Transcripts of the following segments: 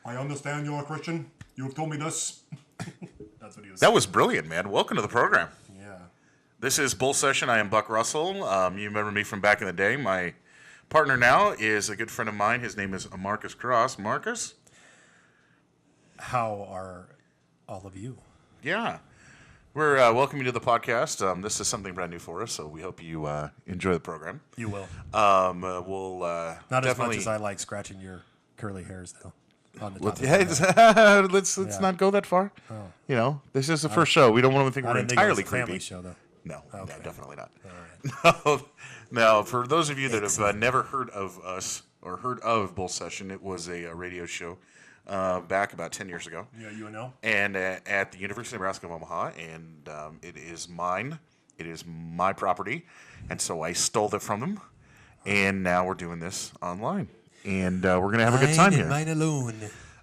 I understand you're a Christian. You have told me this. That's what he was That was brilliant, man. Welcome to the program. Yeah. This is Bull Session. I am Buck Russell. You remember me from back in the day. My partner now is a good friend of mine. His name is Marcus Cross. Marcus? How are all of you? Yeah. We're welcoming you to the podcast. This is something brand new for us, so we hope you enjoy the program. You will. We'll Not definitely... as much as I like scratching your curly hairs, though. On the top let's not go that far. Oh. You know, this is the first show. We don't want to think we're entirely creepy. Family show, though. No, okay. No, definitely not. All right. Now, for those of you that have never heard of us or heard of Bull Session, it was a radio show back about 10 years ago. Yeah, UNO. And at the University of Nebraska of Omaha, and it is mine. It is my property, and so I stole it from them, and now we're doing this online. And we're going to have a good time here. Mine alone.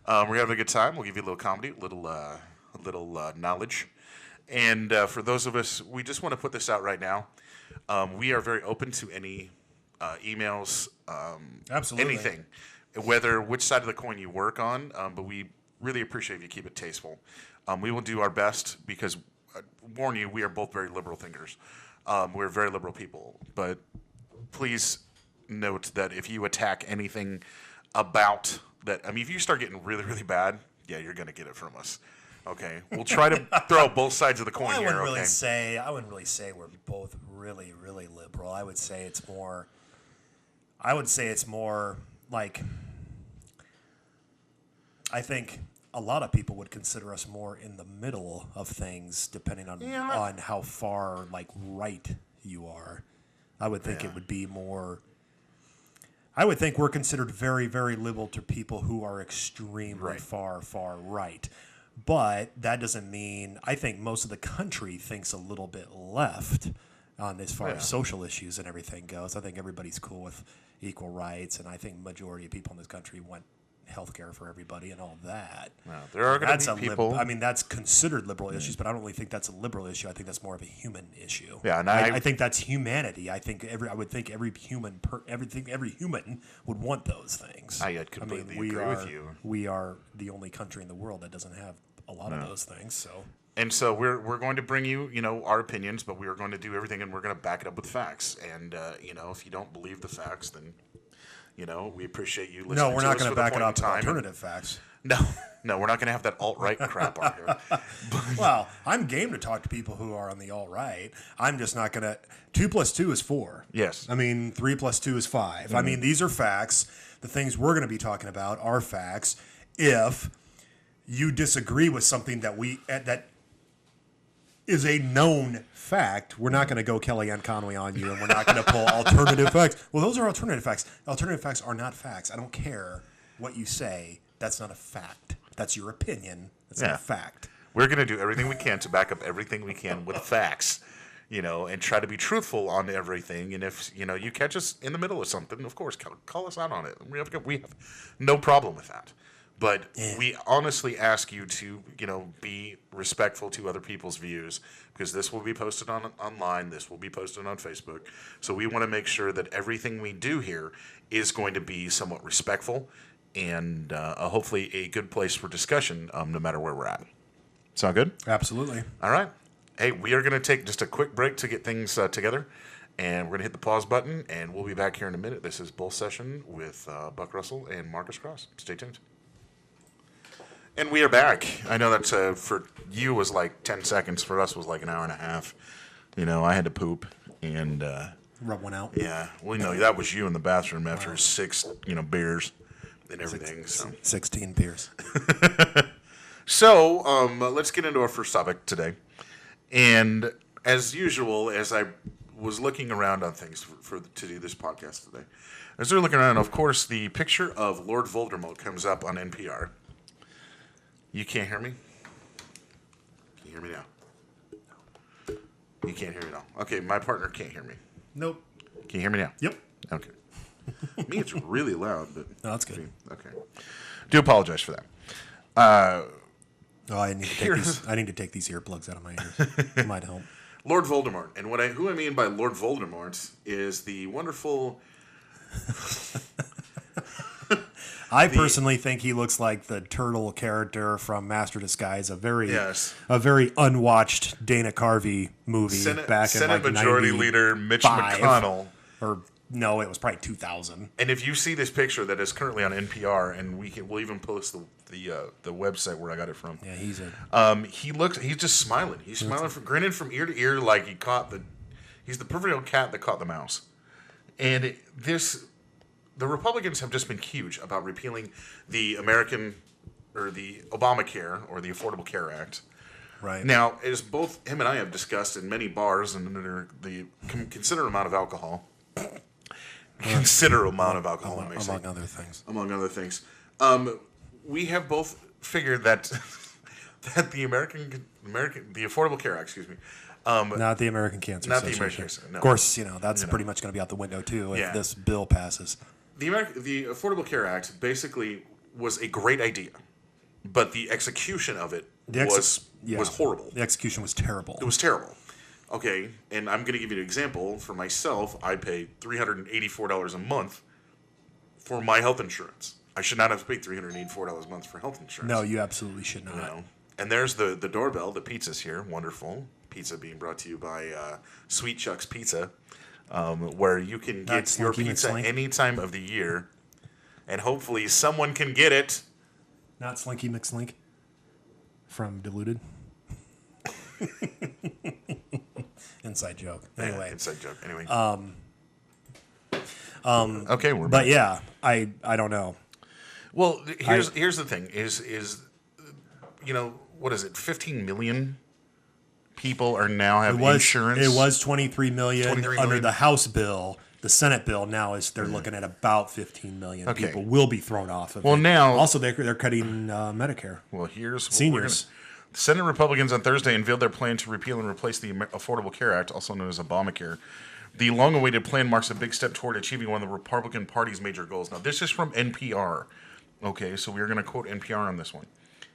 We're going to have a good time. We'll give you a little comedy, a little knowledge. And for those of us, we just want to put this out right now. We are very open to any emails, Absolutely. anything, which side of the coin you work on. But we really appreciate if you keep it tasteful. We will do our best because, warn you, we are both very liberal thinkers. We're very liberal people. But please note that if you attack anything about that, I mean, if you start getting really, really bad, yeah, you're going to get it from us. Okay, we'll try to throw both sides of the coin here. I wouldn't really say we're both really, really liberal. I would say it's more like, I think a lot of people would consider us more in the middle of things, depending on how far like right you are. I would think it would be more. I would think we're considered very, very liberal to people who are extremely far right. But that doesn't mean, I think most of the country thinks a little bit left on as far as social issues and everything goes. I think everybody's cool with equal rights, and I think majority of people in this country want health care for everybody and all that. No, there are going to be people. I mean, that's considered liberal issues, but I don't really think that's a liberal issue. I think that's more of a human issue. Yeah, and I think that's humanity. I would think every human would want those things. I completely agree with you. We are the only country in the world that doesn't have a lot of those things. So. And so we're going to bring you, our opinions, but we are going to do everything, and we're going to back it up with facts. And if you don't believe the facts, then. We appreciate you listening to us. No, we're not going to back it up with time. Alternative facts. No, we're not going to have that alt-right crap on here. Well, I'm game to talk to people who are on the alt-right. I'm just not going to... 2 + 2 is 4. Yes. I mean, 3 + 2 is 5. Mm-hmm. I mean, these are facts. The things we're going to be talking about are facts. If you disagree with something that is a known fact, we're not going to go Kellyanne Conway on you, and we're not going to pull alternative facts. Well, those are alternative facts. Alternative facts are not facts. I don't care what you say. That's not a fact. That's your opinion. That's not a fact. We're going to do everything we can to back up everything we can with facts, and try to be truthful on everything. And if, you catch us in the middle of something, of course, call us out on it. We have no problem with that. But we honestly ask you to, be respectful to other people's views, because this will be posted online. This will be posted on Facebook. So we want to make sure that everything we do here is going to be somewhat respectful and hopefully a good place for discussion, no matter where we're at. Sound good? Absolutely. All right. Hey, we are going to take just a quick break to get things together. And we're going to hit the pause button, and we'll be back here in a minute. This is Bull Session with Buck Russell and Marcus Cross. Stay tuned. And we are back. I know that for you was like 10 seconds. For us was like an hour and a half. I had to poop and rub one out. Yeah. Well, that was you in the bathroom after 6, beers and everything. 16 beers. So let's get into our first topic today. And as usual, as I was looking around on things to do this podcast today, as we're looking around, of course, the picture of Lord Voldemort comes up on NPR. You can't hear me? Can you hear me now? You can't hear me now. Okay, my partner can't hear me. Nope. Can you hear me now? Yep. Okay. Me, it's really loud, but no, that's good. Okay. Do apologize for that. I need to take these earplugs out of my ears. It might help. Lord Voldemort, and who I mean by Lord Voldemort is the wonderful I personally think he looks like the turtle character from Master Disguise, a very unwatched Dana Carvey movie back in Senate like Majority Leader Mitch McConnell. Or no, it was probably 2000. And if you see this picture that is currently on NPR, and we'll even post the website where I got it from. Yeah, he's he's just smiling. He's smiling, grinning from ear to ear like he's the proverbial cat that caught the mouse. And the Republicans have just been huge about repealing the Obamacare or the Affordable Care Act. right. Now, as both him and I have discussed in many bars and under the considerable amount of alcohol, among other things, we have both figured that the Affordable Care Act, not the American Cancer not the Association. American Cancer, no. Of course, that's pretty much going to be out the window too if this bill passes. The Affordable Care Act basically was a great idea, but the execution of it was horrible. The execution was terrible. It was terrible. Okay, and I'm going to give you an example. For myself, I pay $384 a month for my health insurance. I should not have to pay $384 a month for health insurance. No, you absolutely should not. And there's the doorbell. The pizza's here. Wonderful. Pizza being brought to you by Sweet Chuck's Pizza, where you can get your pizza any time of the year, and hopefully someone can get it. Not Slinky McSlink from Diluted. Inside joke. Anyway. Yeah, inside joke. Anyway. Okay, but yeah, I don't know. Well, here's the thing: is what is it? 15 million people are now have insurance. It was 23 million under the House bill. The Senate bill now they're looking at about 15 million people will be thrown off of it. Now also they're cutting Medicare. Well, here's seniors. The Senate Republicans on Thursday unveiled their plan to repeal and replace the Affordable Care Act, also known as Obamacare. The long-awaited plan marks a big step toward achieving one of the Republican Party's major goals. Now, this is from NPR. Okay, so we're going to quote NPR on this one.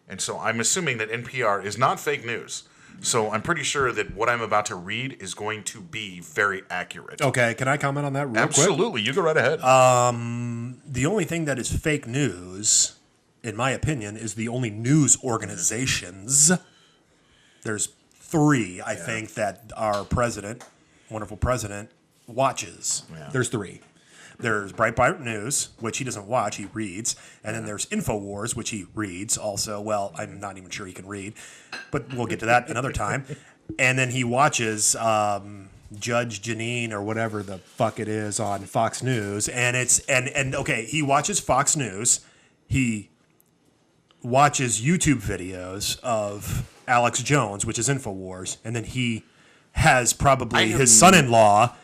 And so I'm assuming that NPR is not fake news. So I'm pretty sure that what I'm about to read is going to be very accurate. Okay, can I comment on that real quick? Absolutely, you go right ahead. The only thing that is fake news, in my opinion, is the only news organizations. There's 3, I think, that our president, wonderful president, watches. Yeah. There's 3. There's Breitbart News, which he doesn't watch, he reads. And then there's InfoWars, which he reads also. Well, I'm not even sure he can read, but we'll get to that another time. And then he watches Judge Jeanine or whatever the fuck it is on Fox News. And he watches Fox News. He watches YouTube videos of Alex Jones, which is InfoWars. And then he has probably his son-in-law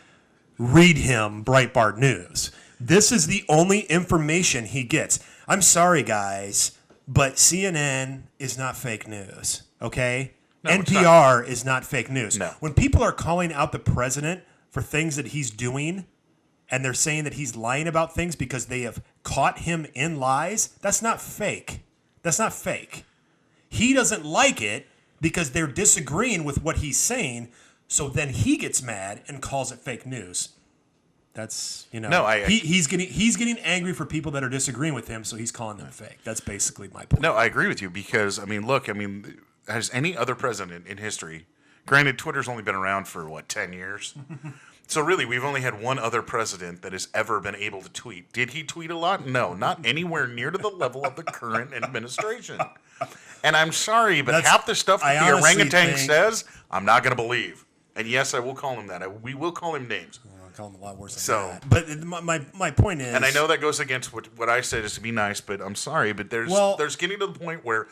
read him Breitbart News. This is the only information he gets. I'm sorry, guys, but CNN is not fake news, okay? No, NPR is not fake news. No. When people are calling out the president for things that he's doing and they're saying that he's lying about things because they have caught him in lies, that's not fake. That's not fake. He doesn't like it because they're disagreeing with what he's saying. So then he gets mad and calls it fake news. That's he's getting angry for people that are disagreeing with him, so he's calling them fake. That's basically my point. No, I agree with you because has any other president in history? Granted, Twitter's only been around for 10 years. So really, we've only had one other president that has ever been able to tweet. Did he tweet a lot? No, not anywhere near to the level of the current administration. And I'm sorry, but half the stuff that the orangutan says, I'm not going to believe. And yes, I will call him that. We will call him names. I'll call him a lot worse than that. But my point is... And I know that goes against what I said is to be nice, but I'm sorry. But there's getting to the point where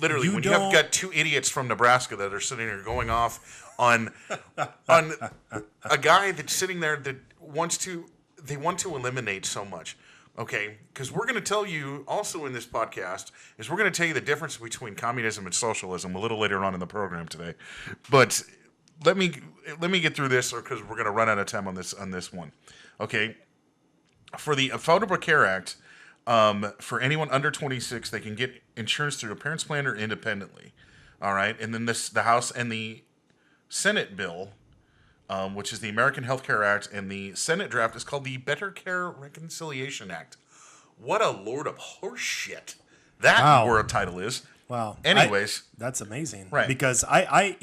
literally when you have got 2 idiots from Nebraska that are sitting there going off on a guy that's sitting there that want to eliminate so much. Okay, because we're going to tell you also in this podcast is we're going to tell you the difference between communism and socialism a little later on in the program today. But... Let me get through this, or because we're going to run out of time on this one. Okay, for the Affordable Care Act, for anyone under 26, they can get insurance through a parent's plan or independently. All right, and then the House and the Senate bill, which is the American Health Care Act, and the Senate draft is called the Better Care Reconciliation Act. What a load of horse shit that Wow. word title is. Wow. Anyways, that's amazing. Right. Because I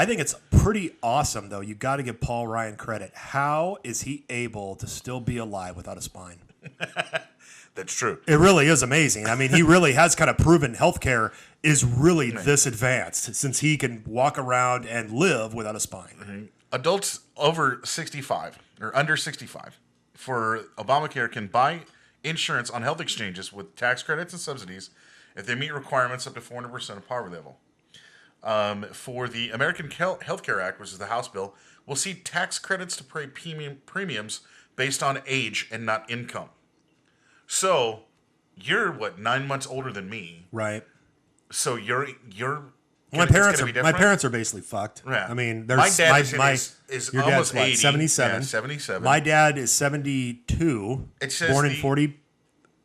think it's pretty awesome, though. You got to give Paul Ryan credit. How is he able to still be alive without a spine? that's true. It really is amazing. I mean, he really has kind of proven healthcare is really this advanced since he can walk around and live without a spine. Adults over 65 or under 65 for Obamacare can buy insurance on health exchanges with tax credits and subsidies if they meet requirements up to 400% of poverty level. For the American Health Care Act, which is the House bill, we'll see tax credits to pay premiums based on age and not income. So you're 9 months older than me, Right. so you're My parents are basically fucked. Yeah. I mean, my dad is your almost dad's what, 80. 77. Yeah, 77. My dad is 72. It says born in 44.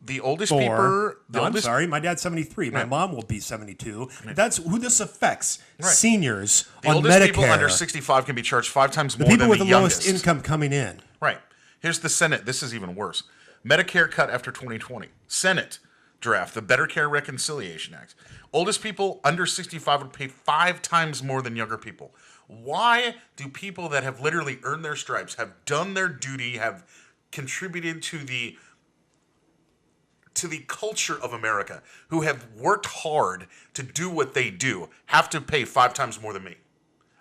the oldest people. I'm sorry, my dad's 73. My mom will be 72. That's who this affects. Seniors The on oldest Medicare. people under 65 can be charged 5 times more people than with the the youngest. lowest income coming in. Right. Here's the Senate. This is even worse. Medicare cut after 2020. Senate draft, the Better Care Reconciliation Act. Oldest people under 65 would pay 5 times more than younger people. Why do people that have literally earned their stripes, have done their duty, have contributed to the culture of America, who have worked hard to do what they do, have to pay 5 times more than me?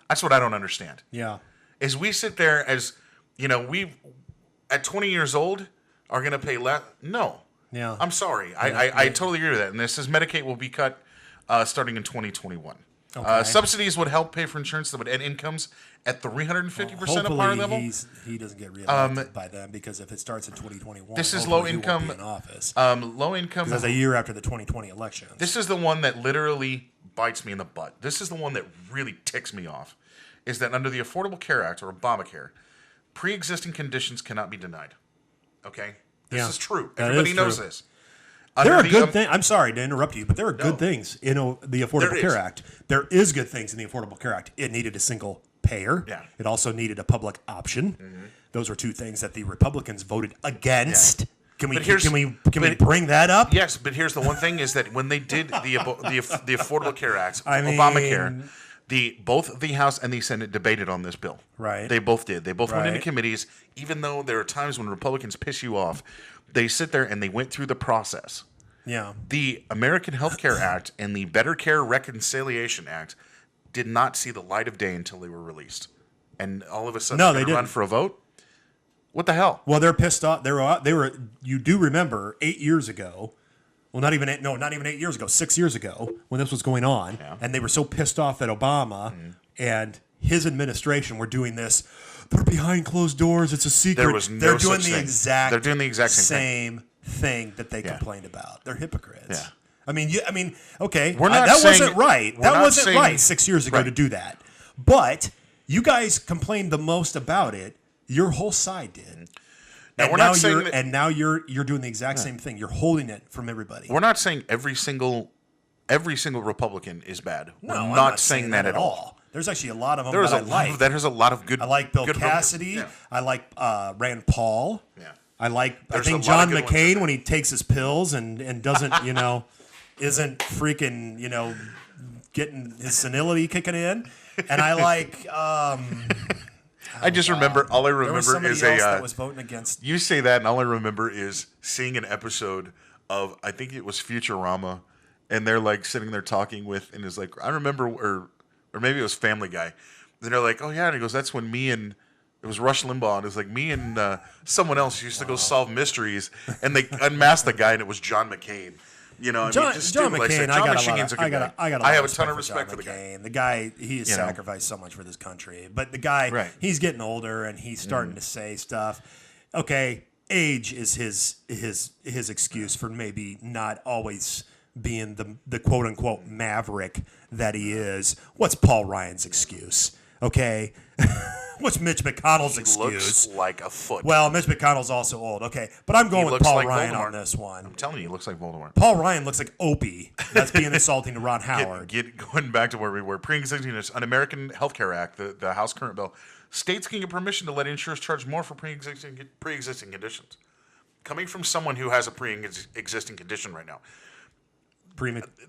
That's what I don't understand. Yeah. Is we sit there as, we at 20 years old are going to pay less? No. Yeah. I'm sorry. I totally agree with that. And this says Medicaid will be cut starting in 2021. Okay. Subsidies would help pay for insurance that would end incomes at 350% of Hopefully power level. he doesn't get reelected by them, because if it starts in 2021, This is hopefully low he won't income. be in office. Low income. That's a year after the 2020 elections. This is the one that literally bites me in the butt. This is the one that really ticks me off. Is that under the Affordable Care Act, or Obamacare, pre-existing conditions cannot be denied. Okay? This is true. That Everybody is knows true. this. There are Under the, good things. I'm sorry to interrupt you, but there are good things in the Affordable There Care is. Act. There is good things in the Affordable Care Act. It needed a single payer. Yeah. It also needed a public option. Those were two things that the Republicans voted against. Can we But here's- can we bring that up? Yes, but here's the one thing is that when they did the Affordable Care Act, I mean- Obamacare, both the House and the Senate debated on this bill. Right. They both did. They both went into Right. committees, even though there are times when Republicans piss you off. They sit there and they went through the process. Yeah. The American Health Care Act and the Better Care Reconciliation Act did not see the light of day until they were released. And all of a sudden, No, they're they gonna run didn't. for a vote? What the hell? Well, they're pissed off. They were. You do remember 8 years ago? Well, not even 8 years ago. 6 years ago, when this was going on, Yeah. and they were so pissed off that Obama and his administration were doing this. They're behind closed doors. It's a secret. There was no They're doing such the thing. exact. They're doing the exact same thing that they Yeah. complained about. They're hypocrites. Yeah. I mean, okay. We're not that saying- wasn't right. we're That not wasn't saying- right 6 years ago Right. to do that. But you guys complained the most about it. Your whole side did. Now, And we're now not saying you're that- and now you're doing the exact same thing. You're holding it from everybody. We're not saying every single Republican is bad. No, We're I'm not saying that at all. There's actually a lot of them There's that a I lot like. of there's a lot of good. I like Bill good Cassidy. Yeah. I like Rand Paul. Yeah. I There's think a lot of John good ones in McCain there. when he takes his pills and doesn't isn't freaking getting his senility kicking in. And I like I just remember all I there was remember somebody is else a. that was voting against. You say that, and all I remember is seeing an episode of, I think it was Futurama, and they're like sitting there talking with, and it's like, I remember, or maybe it was Family Guy. And they're like, oh yeah, and he goes, that's when me and, it was Rush Limbaugh, and it was like me and someone else used to go solve mysteries, and they unmasked the guy, and it was John McCain. John McCain, I have a ton of respect for the guy. McCain. The guy, he has sacrificed so much for this country. But the guy, Right. he's getting older and he's starting to say stuff. Okay, age is his excuse for maybe not always being the quote unquote maverick that he is. What's Paul Ryan's excuse? Okay, what's Mitch McConnell's excuse? Looks like a foot. Well, Mitch McConnell's also old. Okay, but I'm going with looks Paul like Ryan Voldemort. on this one. I'm telling you, he looks like Voldemort. Paul Ryan looks like Opie. That's being insulting to Ron Howard. Going back to where we were, pre-existing an American Health Care Act, the House current bill, states can get permission to let insurers charge more for pre-existing conditions. coming from someone who has a pre-existing condition right now,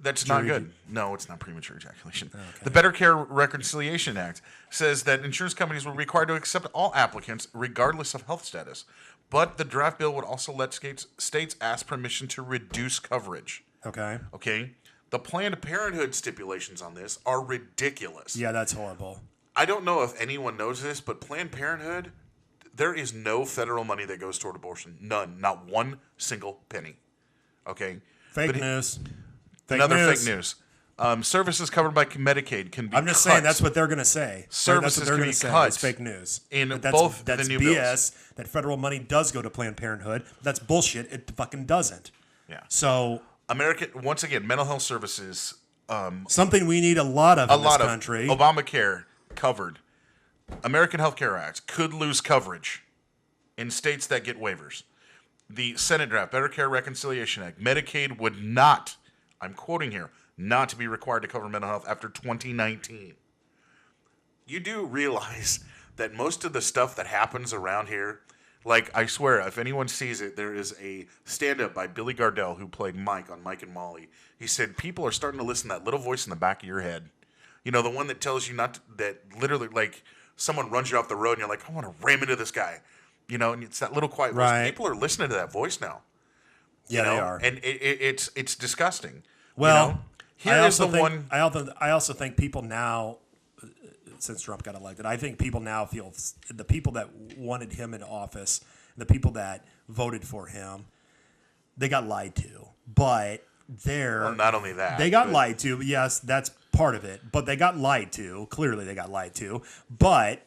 that's not good. No, it's not premature ejaculation. Okay. The Better Care Reconciliation Act says that insurance companies will be required to accept all applicants regardless of health status. But the draft bill would also let states ask permission to reduce coverage. Okay. Okay? The Planned Parenthood stipulations on this are ridiculous. Yeah, that's horrible. I don't know if anyone knows this, but Planned Parenthood, there is no federal money that goes toward abortion. None. Not one single penny. Okay? Fake news. Fake news. Services covered by Medicaid can be I'm just saying that's what they're going to say. Services can be cut. It's fake news. That's both the new BS. bills. That federal money does go to Planned Parenthood. That's bullshit. It fucking doesn't. Yeah. So once again, mental health services. Something we need a lot of in this country. Obamacare covered. American Health Care Act could lose coverage in states that get waivers. The Senate draft, Better Care Reconciliation Act, Medicaid would not, I'm quoting here, not to be required to cover mental health after 2019. You do realize that most of the stuff that happens around here, like I swear, if anyone sees it, there is a stand-up by Billy Gardell who played Mike on Mike and Molly. He said people are starting to listen to that little voice in the back of your head. You know, the one that tells you not to, that literally, like, someone runs you off the road and you're like, I want to ram into this guy. You know, and it's that little quiet voice. People are listening to that voice now. Yeah, they are. And it's disgusting. Well, you know? I also think people now, since Trump got elected, I think people now feel the people that wanted him in office, the people that voted for him, they got lied to. But not only that, they got lied to. Yes, that's part of it. But they got lied to. Clearly, they got lied to. But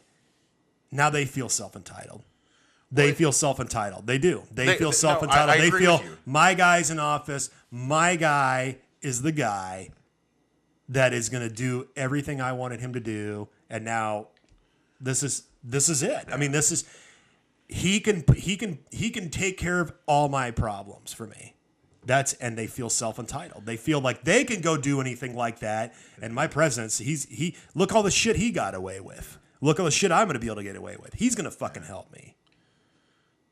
now they feel self-entitled. They feel self-entitled. They do. They feel self-entitled. I they agree feel with you. My guy's in office. My guy is the guy that is going to do everything I wanted him to do. And now this is it. I mean, he can take care of all my problems for me. And they feel self-entitled. They feel like they can go do anything like that. And my president, look all the shit he got away with. Look all the shit I'm going to be able to get away with. He's going to fucking help me.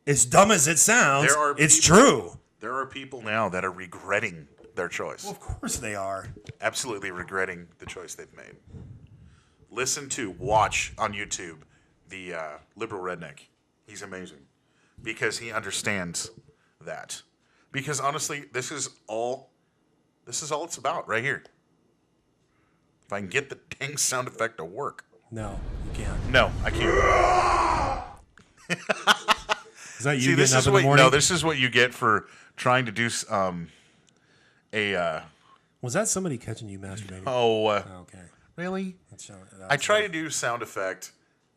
As dumb as it sounds, it's true. There are people now that are regretting their choice. Well, of course they are. Absolutely regretting the choice they've made. Watch on YouTube the liberal redneck. He's amazing because he understands that. Because honestly, this is all it's about right here. If I can get the dang sound effect to work. No, you can't. No, I can't. Is that you See, getting this up is in the what morning? no. This is what you get for trying to do Was that somebody catching you masturbating? Okay. Really? I tried to do sound effect,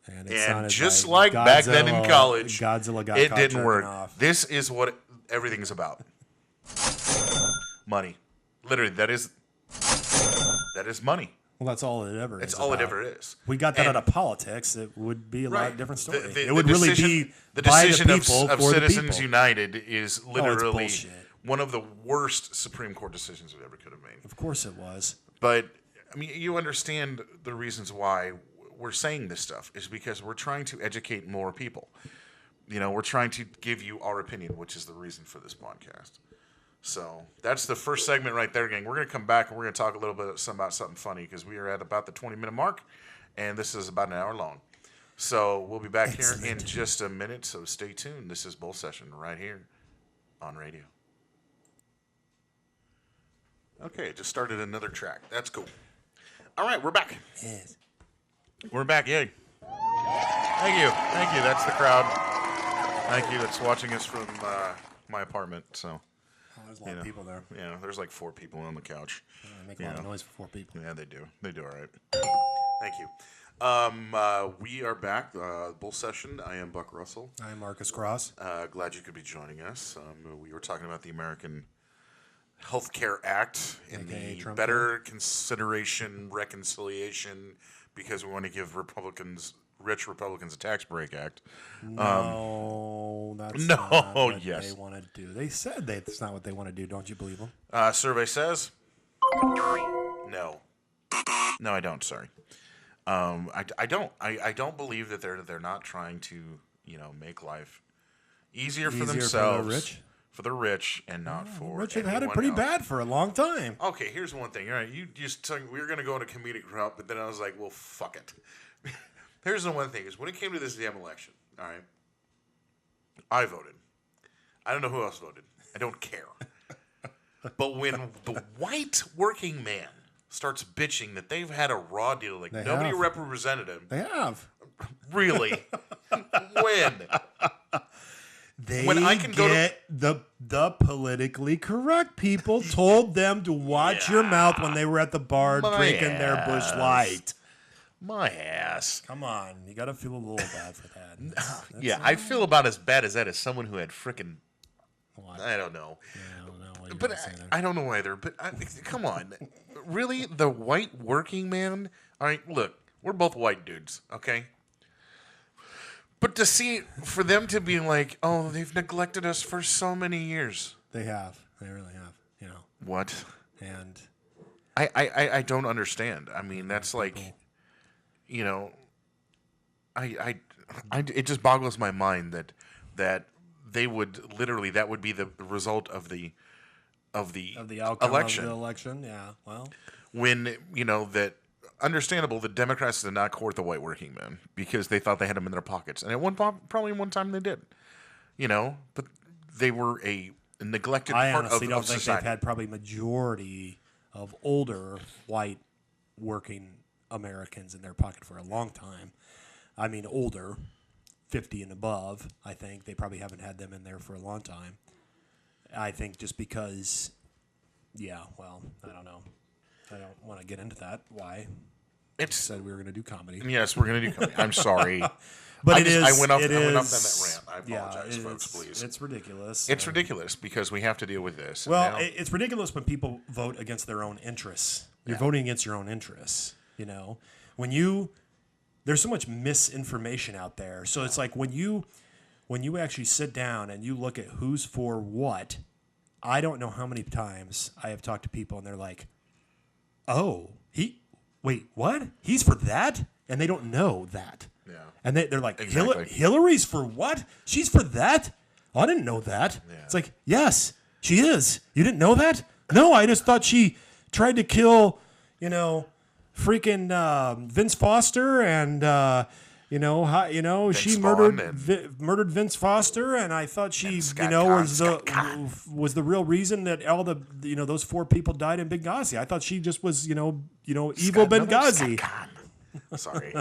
and just like back then in college, Godzilla got it caught didn't jerking work. off. This is what everything is about. Money. Literally, that is money. Well, that's all it ever is. It's all it ever is. We got that out of politics. It would be a lot different story. It would really be the decision of for Citizens the United is literally bullshit. one of the worst Supreme Court decisions we ever could have made. Of course it was. But I mean, you understand the reasons why we're saying this stuff is because we're trying to educate more people. You know, we're trying to give you our opinion, which is the reason for this podcast. So that's the first segment right there, gang. We're going to come back and we're going to talk a little bit about something funny because we are at about the 20-minute mark, and this is about an hour long. So we'll be back here in just a minute, so stay tuned. This is Bull Session right here on radio. Okay, just started another track. That's cool. All right, we're back. Yes. We're back, yay. Thank you. That's the crowd. Thank you. That's watching us from my apartment, so. There's a lot of people there. Yeah, there's like 4 people on the couch. They make a lot of noise for 4 people. Yeah, they do. They do all right. Thank you. We are back. Bull Session. I am Buck Russell. I am Marcus Cross. Glad you could be joining us. We were talking about the American Health Care Act and AKA the Trump Better Consideration Reconciliation because we want to give rich Republicans a tax break act. No, that's no, not what yes. they want to do. They said that's not what they want to do. Don't you believe them? Survey says no. No, I don't. Sorry. I don't. I don't believe that they're not trying to make life Easier for Easier for the themselves, rich? for the rich, and not for Rich have had it anyone pretty else. bad for a long time. Okay, here's one thing. All right, you just told me we were going to go on a comedic route, but then I was like, well, fuck it. Here's the one thing: is when it came to this damn election, all right, I voted. I don't know who else voted. I don't care. But when the white working man starts bitching that they've had a raw deal, like nobody have. represented him, They have. really, when? They When I can go to- the politically correct people told them to watch your mouth when they were at the bar My drinking their Busch ass. Light. My ass. Come on, you got to feel a little bad for that. Yeah, I feel about as bad as that as someone who had frickin' What? I don't know. Yeah, I don't know what you're But gonna say there. I don't know either. But come on, really, the white working man? All right, look, we're both white dudes, okay? But to see for them to be like, oh, they've neglected us for so many years. They have. They really have. You know. What? And I don't understand. I mean, that's like, you know, it just boggles my mind that they would literally that would be the result of the outcome election. of the election, yeah. Well, When you know that understandable, the Democrats did not court the white working man because they thought they had them in their pockets, and at probably one time they did, you know, but they were a neglected I part honestly of don't think society. they've had probably majority of older white working Americans in their pocket for a long time. I mean, older, 50 and above. I think they probably haven't had them in there for a long time. I think just because, yeah. Well, I don't know. I don't want to get into that. Why? It's Said we were going to do comedy. yes, we're gonna do. I'm sorry, But I it is. I went off. it I went off on is- that rant. I apologize, yeah, folks. Please. It's ridiculous. It's ridiculous because we have to deal with this. And Well, now- it's ridiculous when people vote against their own interests. You're voting against your own interests. You know, there's so much misinformation out there. So it's like when you actually sit down and you look at who's for what. I don't know how many times I have talked to people and they're like, "Oh, wait, what? He's for that?" And they don't know that. Yeah. And they're like, Exactly. Hillary's for what? She's for that? Oh, I didn't know that. Yeah. It's like, yes, she is. You didn't know that? No, I just thought she tried to kill, freaking Vince Foster and, she Vaughn murdered and- murdered Vince Foster, and I thought she, Scott was the real reason that all the, those 4 people died in Benghazi. I thought she just was, evil Benghazi. Sorry.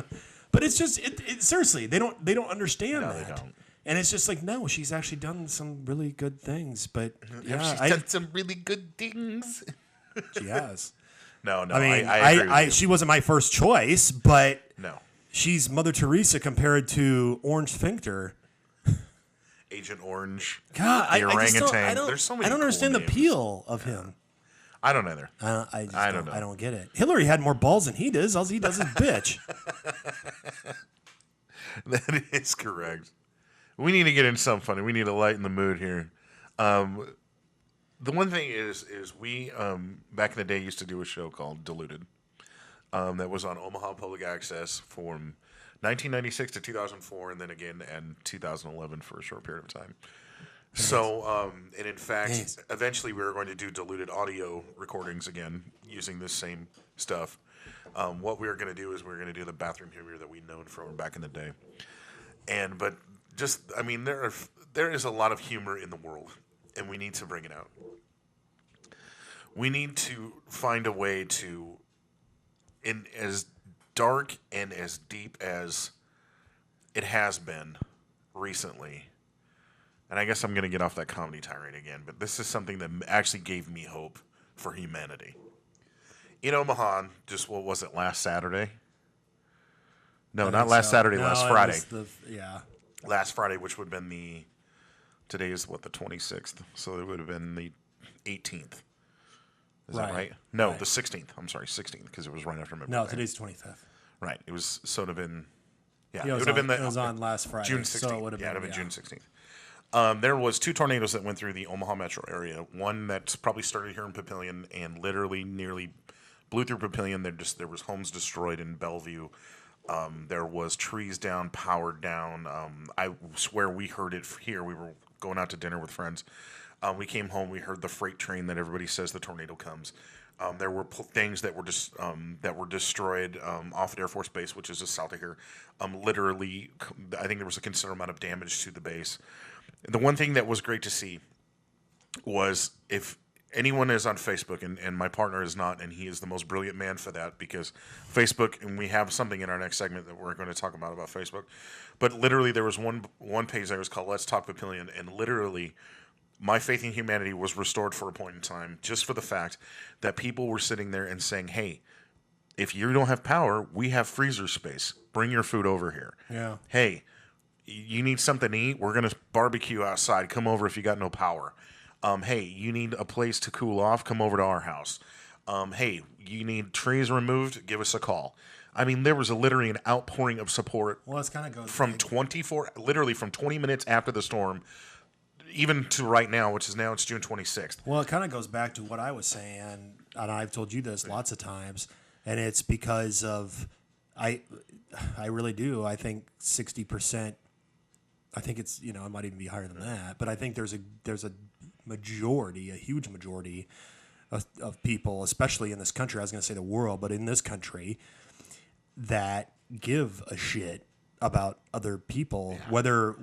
But it's just seriously, they don't understand No, they that. don't. And it's just like, no, she's actually done some really good things. But yeah, She's done some really good things. she has. No, I mean, I agree with you. she wasn't my first choice, but No. she's Mother Teresa compared to Orange Sphincter. Agent Orange. God, the I just don't, orangutan. There's so many I don't cool understand the names. appeal of him. I don't either. I don't know. I don't get it. Hillary had more balls than he does. All he does is bitch. That is correct. We need to get into something funny. We need to lighten the mood here. The one thing is we back in the day used to do a show called Diluted that was on Omaha Public Access from 1996 to 2004, and then again in 2011 for a short period of time. So, and in fact, Nice. eventually we were going to do diluted audio recordings again using this same stuff. What we were going to do is we were going to do the bathroom humor that we known from back in the day. But there is a lot of humor in the world, and we need to bring it out. We need to find a way to, in as dark and as deep as it has been recently. And I guess I'm going to get off that comedy tirade again, but this is something that actually gave me hope for humanity. In Omaha, just what was it, last Saturday? No, not last Saturday, last it Friday. was yeah. Last Friday, which would have been today is what, the 26th? So it would have been the 18th. Is that Right. right? No, Right. the 16th. I'm sorry, 16th, because it was right after my No, birthday. today's 25th. Right. It was, so it would have been, yeah, Yeah, it would have been it was on last Friday. June 16th. So it would have Yeah, it been, would have been June 16th. There was 2 tornadoes that went through the Omaha metro area. One that's probably started here in Papillion and literally nearly blew through Papillion. There was homes destroyed in Bellevue. There was trees down, power down. I swear we heard it here. We were going out to dinner with friends. We came home. We heard the freight train that everybody says the tornado comes. There were things that were just that were destroyed off at Air Force Base, which is just south of here. Literally, I think there was a considerable amount of damage to the base. The one thing that was great to see was if anyone is on Facebook, and my partner is not, and he is the most brilliant man for that, because Facebook, and we have something in our next segment that we're going to talk about Facebook, but literally there was one page that was called Let's Talk Papillion, and literally my faith in humanity was restored for a point in time, just for the fact that people were sitting there and saying, hey, if you don't have power, we have freezer space. Bring your food over here. Yeah. Hey, you need something to eat? We're going to barbecue outside. Come over if you got no power. Hey, you need a place to cool off? Come over to our house. Hey, you need trees removed? Give us a call. I mean, there was literally an outpouring of support. Well, it's kind of goes from 20 minutes after the storm, even to right now, which is now it's June 26th. Well, it kind of goes back to what I was saying, and I've told you this lots of times, and it's because of I really do. I think 60%. I think it's, it might even be higher than that, but I think there's a majority, a huge majority of people, especially in this country. I was going to say the world, but in this country, that give a shit about other people, whether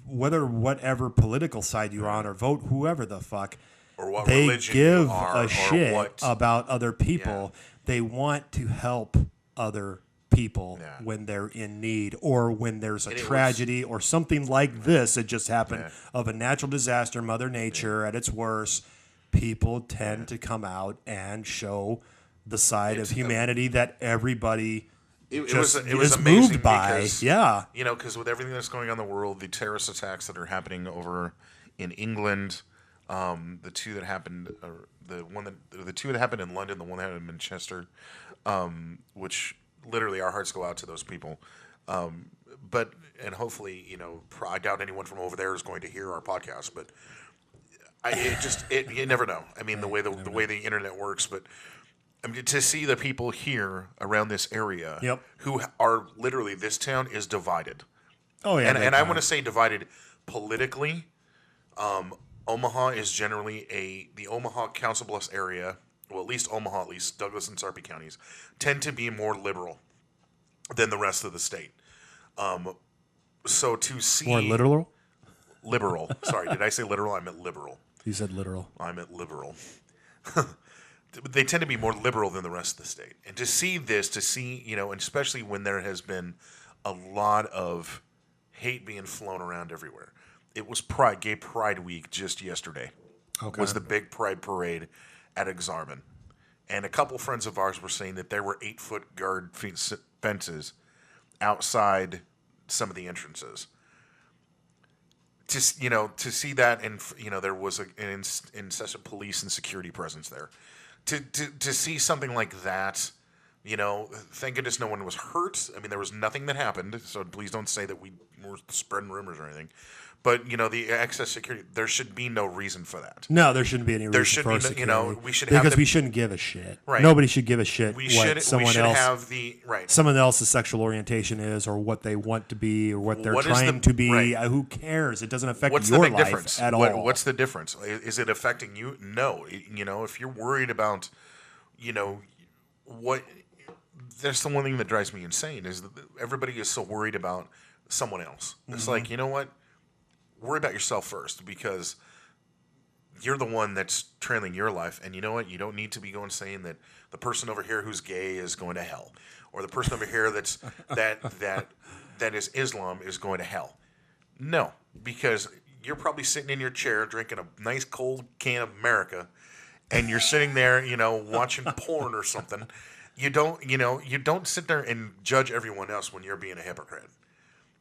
whatever political side you're on or vote whoever the fuck, or what they religion give you are, a shit what, about other people. Yeah. They want to help other people Yeah. when they're in need, or when there's a tragedy or something like this that just happened of a natural disaster, Mother Nature at its worst. People tend to come out and show the side of humanity that everybody it just was is amazing moved by. because, because with everything that's going on in the world, the terrorist attacks that are happening over in England, the two that happened, the two that happened in London, the one that happened in Manchester, which literally our hearts go out to those people. But hopefully, I doubt anyone from over there is going to hear our podcast, but you never know. I mean, the way the internet works, but I mean, to see the people here around this area who are literally, this town is divided. Oh yeah, and I want to say divided politically. Omaha is generally the Omaha Council Bluffs area. Well, at least Douglas and Sarpy counties tend to be more liberal than the rest of the state. So to see more liberal. Sorry, did I say literal? I meant liberal. You said literal. I meant liberal. They tend to be more liberal than the rest of the state. And to see this, and especially when there has been a lot of hate being flown around everywhere. It was Gay Pride Week just yesterday. Okay. Was the big Pride Parade at Exarban. And a couple friends of ours were saying that there were 8-foot guard fences outside some of the entrances. To see that, and there was an incessant police and security presence there. To see something like that, thank goodness no one was hurt. I mean, there was nothing that happened, so please don't say that we were spreading rumors or anything. But the excess security, there should be no reason for that. No, there shouldn't be any reason there should for be, security. We should because we shouldn't give a shit. Right. Nobody should give a shit someone else's sexual orientation is, or what they want to be, or what they're trying to be. Right. Who cares? It doesn't affect what's your the big life difference? at all. What's the difference? Is it affecting you? No. If you're worried about, what, that's the one thing that drives me insane is that everybody is so worried about someone else. It's like, you know what? Worry about yourself first, because you're the one that's trailing your life. And you know what? You don't need to be going saying that the person over here who's gay is going to hell, or the person over here that's that is Islam is going to hell. No, because you're probably sitting in your chair drinking a nice cold can of America, and you're sitting there, watching porn or something. You don't sit there and judge everyone else when you're being a hypocrite.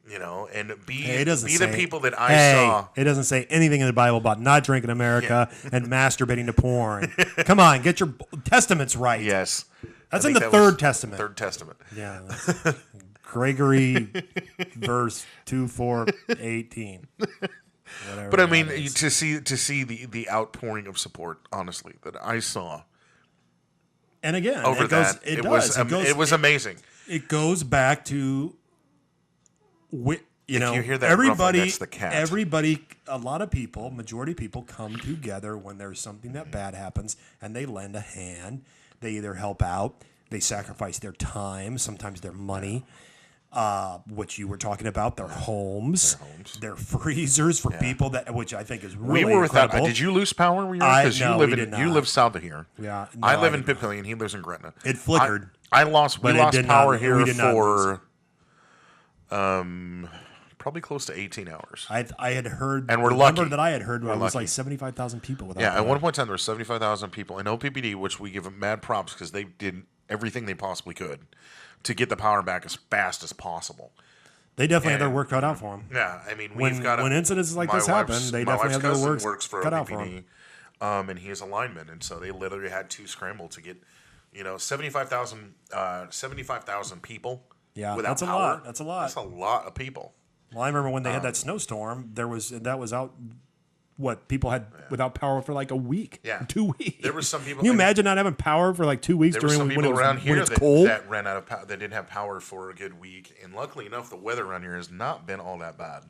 And be the people that I saw. It doesn't say anything in the Bible about not drinking America and masturbating to porn. Come on, get your testaments right. Yes. That's in the Third Testament. Third Testament. Yeah. Gregory, verse 2:4:18. But I mean, to see the outpouring of support, honestly, that I saw. And again, it was amazing. it goes back to, you know, you hear that everybody, ruffling, that's the cat. everybody, a lot of people, majority of people come together when there's something that bad happens and they lend a hand. They either help out, they sacrifice their time, sometimes their money, which you were talking about, their homes, their freezers for people that, which I think is really We were without. incredible. Did you lose power where you were? Because No, we did you not. live south of here. Yeah, no, I live I in didn't. Papillion. He lives in Gretna. It flickered. We lost did power not- here we did not lose for probably close to 18 hours. I had heard, And we're the lucky. number that I had heard was lucky. like 75,000 people without Yeah, at power. one point in time, there were 75,000 people in OPPD, which we give them mad props because they did everything they possibly could to get the power back as fast as possible. They definitely had their And- work cut out for them. Yeah, I mean, When- we've got when incidents like this happen, they my definitely wife's have their cousin works works for cut out OPPD, for and he is a lineman, and so they literally had to scramble to get, 75,000 people. Yeah, without that's a power. lot. That's a lot. That's a lot of people. Well, I remember when they had that snowstorm. That was out. What people had without power for like a week, Yeah. 2 weeks. There were some people. Can you and imagine not having power for like 2 weeks There were during some when, people it was, around when here it's cold? that ran out of power. That didn't have power for a good week, and luckily enough, the weather around here has not been all that bad.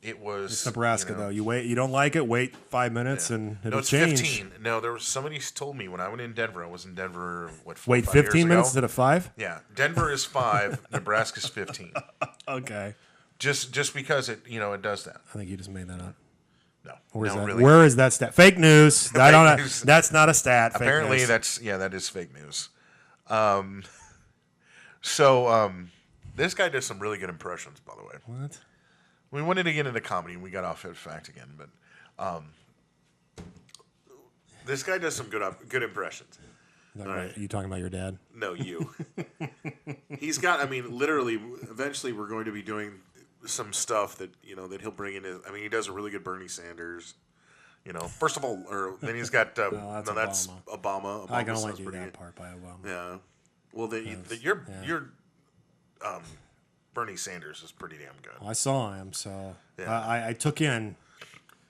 It was It's Nebraska though. You wait. You don't like it. Wait 5 minutes and it'll No, it's change. 15. No, there was somebody told me when I went in Denver. I was in Denver. What? 4 or Wait 5 years 15 ago? minutes instead of 5. Yeah, Denver is 5. Nebraska's 15. Okay. Just because it does that. I think you just made that up. No, Where's no, that? really. Where is that stat? Fake news. I don't. news. That's not a stat. Fake Apparently, news. that is fake news. This guy does some really good impressions, by the way. What? We wanted to get into comedy, and we got off at fact again, but this guy does some good impressions. Are you talking about your dad? No, you. He's got. I mean, literally. Eventually, we're going to be doing some stuff that that he'll bring in. He does a really good Bernie Sanders. First of all, then he's got. That's Obama. I can Obama only sounds do pretty that good. part by Obama. Yeah. Well, your Bernie Sanders is pretty damn good. I saw him, so Yeah. I took in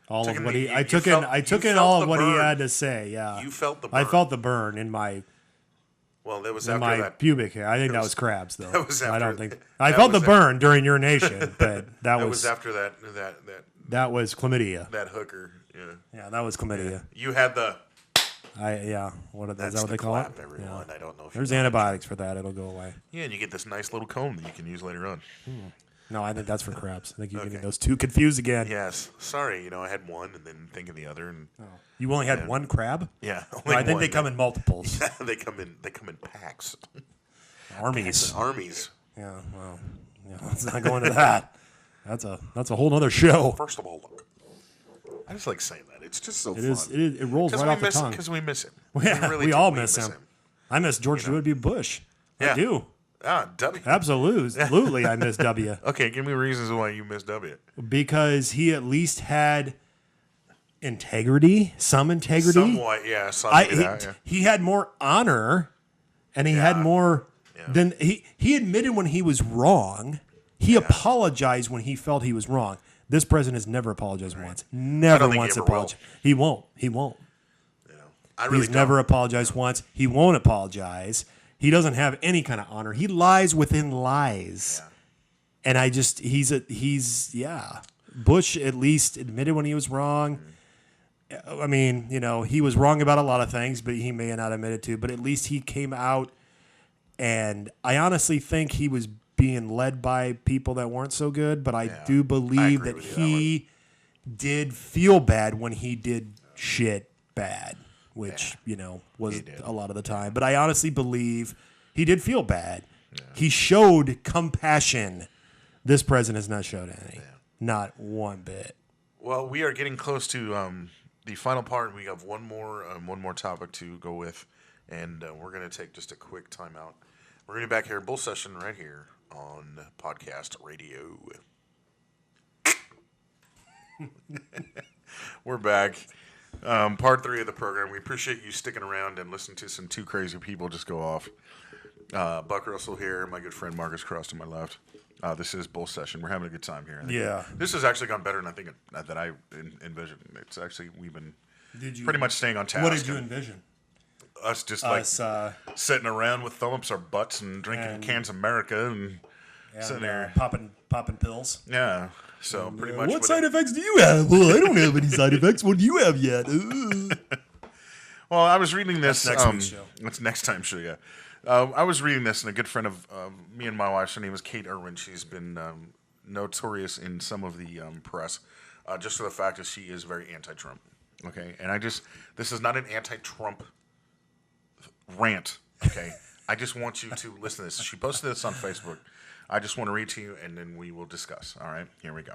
all Took of in what the- he. you- I you took felt- in. I you took in felt all the of what he burn. had to say. Yeah. You felt the I burn. felt the burn in my Well, that was in after my that. pubic hair. I think that was crabs, though. that was I don't after- think I that felt the was burn during urination, but that That was was after that was chlamydia. that hooker. Yeah. Yeah, that was chlamydia. You had the. What is That's that? What the they call clap, it? everyone. I don't know if There's you know. antibiotics for that. It'll go away. Yeah, and you get this nice little comb that you can use later on. No, I think that's for crabs. I think you're Okay. getting those two confused again. Yes. Sorry, I had one and then think of the other, and You only had one crab? yeah. No, only I think one. they come in multiples. They come in packs, Armies. armies. Yeah, well, let's not go into that. That's a whole other show. First of all, I just like saying that. It's just so It fun. is. It rolls right off the tongue. Because we miss him. Yeah, really we do. all miss him. I miss George know. W. Bush. I Yeah. do. W. Absolutely, I miss W. Okay, give me reasons why you miss W. Because he at least had integrity, some integrity. Somewhat, yeah. Something that, yeah. He had more honor, and he had more than he admitted when he was wrong. He apologized when he felt he was wrong. This president has never apologized once. Never think he once ever apologized. He won't. He won't. I really He's don't. never apologized once. He won't apologize. He doesn't have any kind of honor. He lies within lies. And Bush at least admitted when he was wrong. I mean, he was wrong about a lot of things, but he may have not admitted to. But at least he came out, and I honestly think he was being led by people that weren't so good. But I do believe agree that with you. he did feel bad when he did shit bad, which was a lot of the time. But I honestly believe he did feel bad. Yeah. He showed compassion. This president has not showed any, not one bit. Well, we are getting close to the final part. We have one more topic to go with, and we're going to take just a quick timeout. We're going to be back here, Bull Session, right here on Podcast Radio. We're back. Part 3 of the program. We appreciate you sticking around and listening to some two crazy people just go off. Buck Russell here, my good friend Marcus Cross to my left. This is Bull Session. We're having a good time here. Yeah. This has actually gone better than I think that I envisioned. It's actually, we've been pretty much staying on task. What did you envision? us just us, sitting around with thumb ups our butts and drinking and- cans of America and sitting there. popping pills. Yeah. So pretty much. What side effects do you have? Well, I don't have any side effects. What do you have yet? Well, I was reading this. That's next week's show. That's next time show, yeah. I was reading this, and a good friend of me and my wife, her name is Kate Irwin. She's been notorious in some of the press, just for the fact that she is very anti-Trump. Okay, and this is not an anti-Trump rant. Okay, I just want you to listen to this. She posted this on Facebook. I just want to read to you, and then we will discuss. All right, here we go.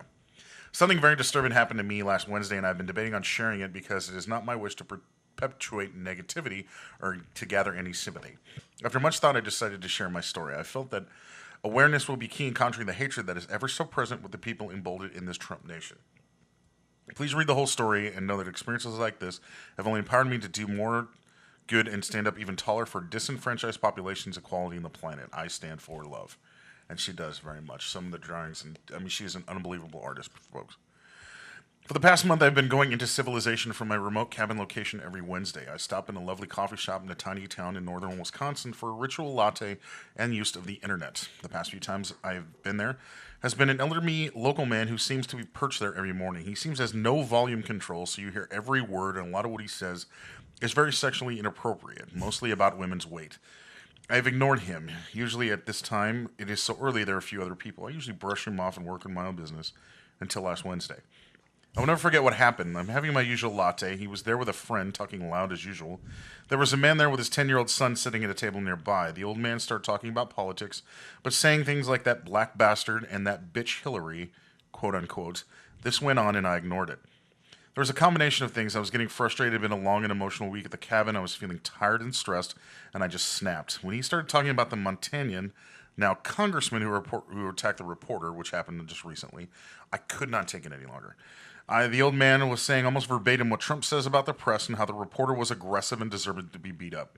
Something very disturbing happened to me last Wednesday, and I've been debating on sharing it because it is not my wish to perpetuate negativity or to gather any sympathy. After much thought, I decided to share my story. I felt that awareness will be key in countering the hatred that is ever so present with the people emboldened in this Trump nation. Please read the whole story and know that experiences like this have only empowered me to do more good and stand up even taller for disenfranchised populations, equality, and the planet. I stand for love. And she does very much. Some of the drawings, and I mean, she is an unbelievable artist, folks. For the past month, I've been going into civilization from my remote cabin location every Wednesday. I stop in a lovely coffee shop in a tiny town in northern Wisconsin for a ritual latte and use of the internet. The past few times I've been there has been an elderly local man who seems to be perched there every morning. He seems has no volume control, so you hear every word, and a lot of what he says is very sexually inappropriate, mostly about women's weight. I've ignored him. Usually at this time, it is so early, there are a few other people. I usually brush him off and work on my own business until last Wednesday. I will never forget what happened. I'm having my usual latte. He was there with a friend, talking loud as usual. There was a man there with his 10-year-old son sitting at a table nearby. The old man started talking about politics, but saying things like that black bastard and that bitch Hillary, quote unquote. This went on and I ignored it. There was a combination of things. I was getting frustrated. It had been a long and emotional week at the cabin. I was feeling tired and stressed, and I just snapped. When he started talking about the Montanian, now congressman who attacked the reporter, which happened just recently, I could not take it any longer. The old man was saying almost verbatim what Trump says about the press and how the reporter was aggressive and deserved to be beat up.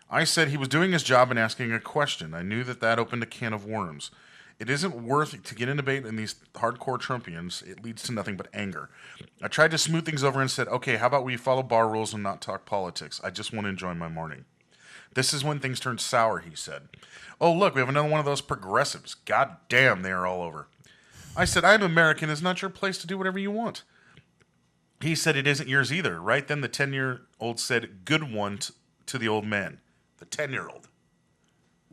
I said he was doing his job and asking a question. I knew that opened a can of worms. It isn't worth to get in debate in these hardcore Trumpians. It leads to nothing but anger. I tried to smooth things over and said, okay, how about we follow bar rules and not talk politics? I just want to enjoy my morning. This is when things turned sour, he said. Oh, look, we have another one of those progressives. God damn, they are all over. I said, I'm American. It's not your place to do whatever you want. He said, it isn't yours either. Right then, the 10-year-old said, good one to the old man. The 10-year-old.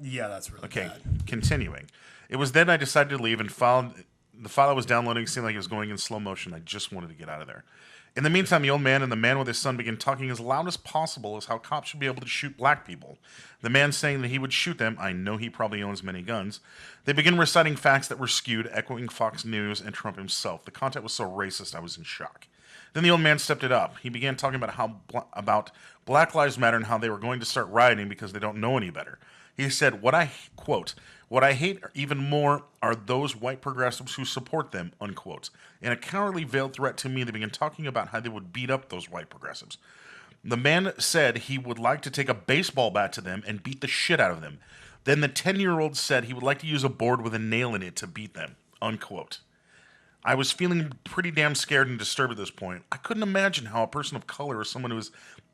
Yeah, that's really bad. Continuing. It was then I decided to leave and the file I was downloading seemed like it was going in slow motion. I just wanted to get out of there. In the meantime, the old man and the man with his son began talking as loud as possible as how cops should be able to shoot black people. The man saying that he would shoot them. I know he probably owns many guns. They began reciting facts that were skewed, echoing Fox News and Trump himself. The content was so racist, I was in shock. Then the old man stepped it up. He began talking about about Black Lives Matter and how they were going to start rioting because they don't know any better. He said, what I hate even more are those white progressives who support them, unquote. In a cowardly veiled threat to me, they began talking about how they would beat up those white progressives. The man said he would like to take a baseball bat to them and beat the shit out of them. Then the 10-year-old said he would like to use a board with a nail in it to beat them, unquote. I was feeling pretty damn scared and disturbed at this point. I couldn't imagine how a person of color or someone who is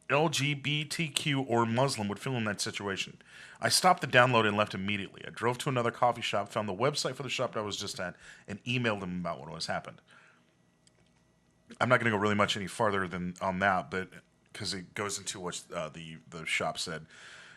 LGBTQ or Muslim would feel in that situation. I stopped the download and left immediately. I drove to another coffee shop, found the website for the shop I was just at, and emailed them about what has happened. I'm not going to go really much any farther than on that, but because it goes into what the shop said.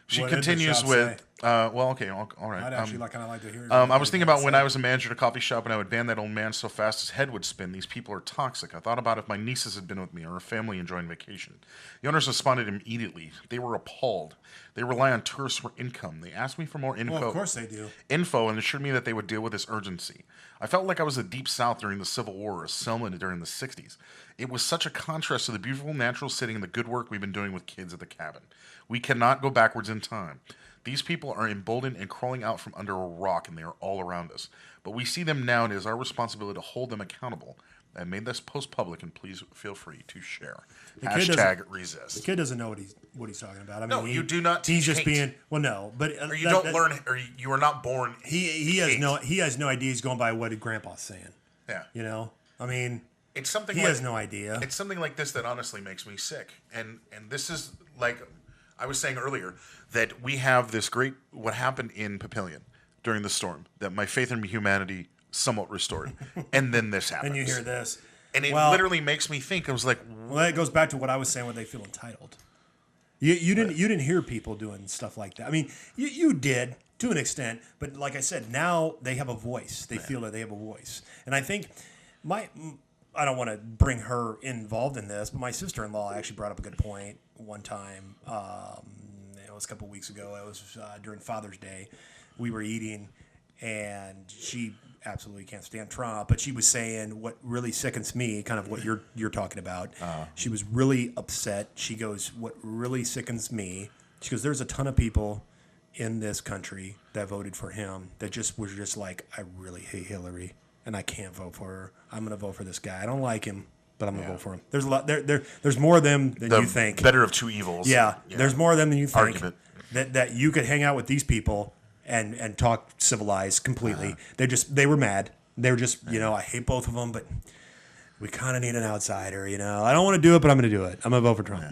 She What did the continues shop with, say? well, okay, all right. I'd actually kind of like to hear. I was thinking about when I was a manager at a coffee shop and I would ban that old man so fast his head would spin. These people are toxic. I thought about if my nieces had been with me or a family enjoying vacation. The owners responded immediately. They were appalled. They rely on tourists for income. They asked me for more info. Well, of course they do. Info and assured me that they would deal with this urgency. I felt like I was the Deep South during the Civil War or Selma during the 60s. It was such a contrast to the beautiful natural setting and the good work we've been doing with kids at the cabin. We cannot go backwards in time. These people are emboldened and crawling out from under a rock, and they are all around us. But we see them now, and it is our responsibility to hold them accountable. I made this post public, and please feel free to share. Hashtag resist. The kid doesn't know what he's talking about. I mean, No, you do not He's just hate. being no, but Or you don't learn, or you are not born. He has no idea. He's going by what his grandpa's saying. Yeah. You know, I mean, It's something he like, has no idea. It's something like this that honestly makes me sick. And this is like, I was saying earlier that we have this great, what happened in Papillion during the storm, that my faith in humanity somewhat restored. And then this happens. And you hear this. And it Well- literally makes me think, I was like, Well, that goes back to what I was saying when they feel entitled. You didn't hear people doing stuff like that. I mean, you did to an extent, but like I said, now they have a voice. They feel that they have a voice. And I think I don't want to bring her involved in this, but my sister-in-law actually brought up a good point one time. It was a couple weeks ago. It was during Father's Day. We were eating, and she absolutely can't stand Trump, but she was saying what really sickens me, kind of what you're talking about. She was really upset. She goes, what really sickens me, she goes, there's a ton of people in this country that voted for him that just were just like, I really hate Hillary, and I can't vote for her. I'm going to vote for this guy. I don't like him, but I'm going to vote for him. There's a lot. There's more of them than you think. Better of two evils. Yeah, there's more of them than you think. Argument. That you could hang out with these people and talk civilized completely. They were mad. They were just, I hate both of them, but we kind of need an outsider, I don't want to do it, but I'm going to do it. I'm going to vote for Trump,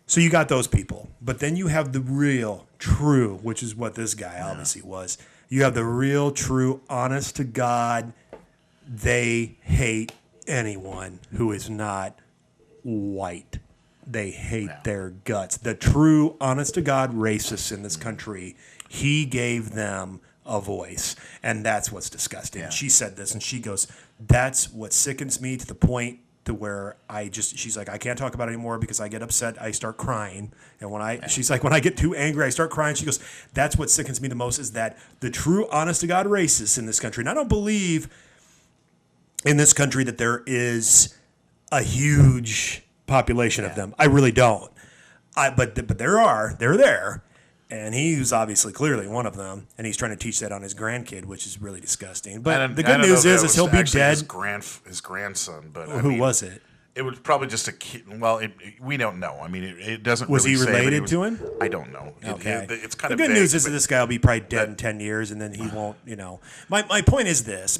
So you got those people. But then you have the real, true, which is what this guy obviously was. You have the real, true, honest to God, they hate anyone who is not white. They hate their guts. The true, honest to God racists in this country, he gave them a voice. And that's what's disgusting. She said this, and she goes, that's what sickens me to the point to where she's like, I can't talk about it anymore because I get upset. I start crying. And she's like, when I get too angry, I start crying. She goes, that's what sickens me the most is that the true, honest to God racists in this country. And I don't believe in this country that there is a huge population of them. I really don't. But they're there. And he's obviously clearly one of them, and he's trying to teach that on his grandkid, which is really disgusting. But the good news is he'll be dead. His grandson, but who was it? It was probably just a kid. Well, we don't know. I mean, it doesn't. Was really he related to him? I don't know. Okay. It's kind the of good vague, news is that this guy will be probably dead in 10 years, and then he won't. My point is this.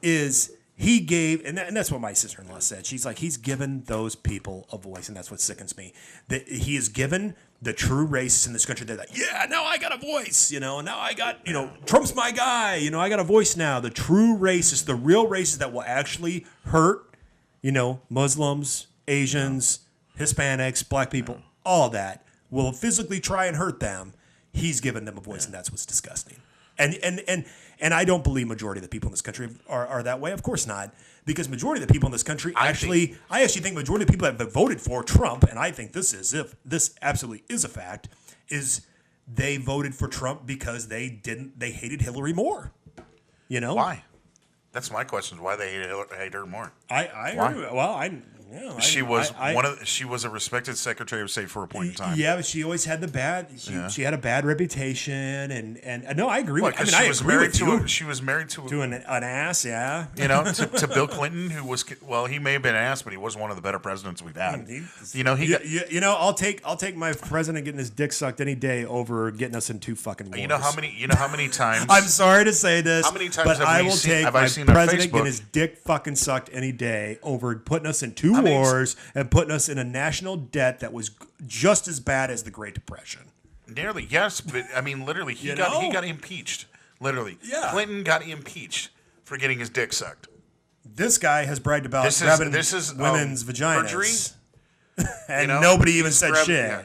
Is he gave, and that's what my sister-in-law said. She's like, he's given those people a voice, and that's what sickens me. That he has given the true racists in this country. They're like, yeah, now I got a voice, now I got, Trump's my guy, I got a voice now. The true racists, the real racists that will actually hurt, Muslims, Asians, Hispanics, black people, all that will physically try and hurt them. He's given them a voice, and that's what's disgusting. And I don't believe majority of the people in this country are that way. Of course not, because majority of the people in this country I actually think majority of the people that have voted for Trump, and I think this absolutely is a fact, is they voted for Trump because they hated Hillary more. Why? That's my question. Why they hate her more? She was a respected Secretary of State for a point in time. Yeah, but she always had she had a bad reputation, and no, I agree with. I mean, she was married to an ass, yeah. To Bill Clinton, who was he may have been an ass, but he was one of the better presidents we've had. I'll take my president getting his dick sucked any day over getting us in two fucking wars. You know how many times? I'm sorry to say this, how many times but I will take my president getting his dick fucking sucked any day over putting us in two wars and putting us in a national debt that was just as bad as the Great Depression. Nearly, yes, but I mean, literally, he got impeached. Literally, Clinton got impeached for getting his dick sucked. This guy has bragged about grabbing women's vaginas, and nobody even said shit. Yeah.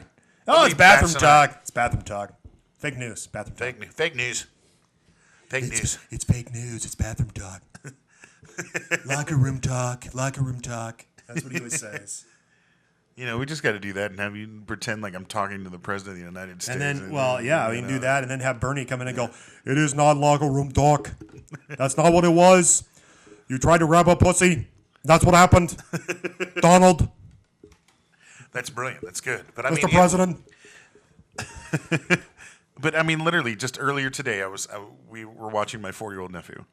Oh, it's bathroom talk. It's bathroom talk. Fake news. Bathroom talk. Fake news. It's fake news. It's bathroom talk. Locker room talk. Locker room talk. That's what he always says. We just got to do that and have you pretend like I'm talking to the president of the United States. And then, we can do that and then have Bernie come in and go, it is not locker room talk. That's not what it was. You tried to grab a pussy. That's what happened. Donald. That's brilliant. That's good. But Mr. President. But I mean, literally, just earlier today, we were watching my 4-year-old nephew.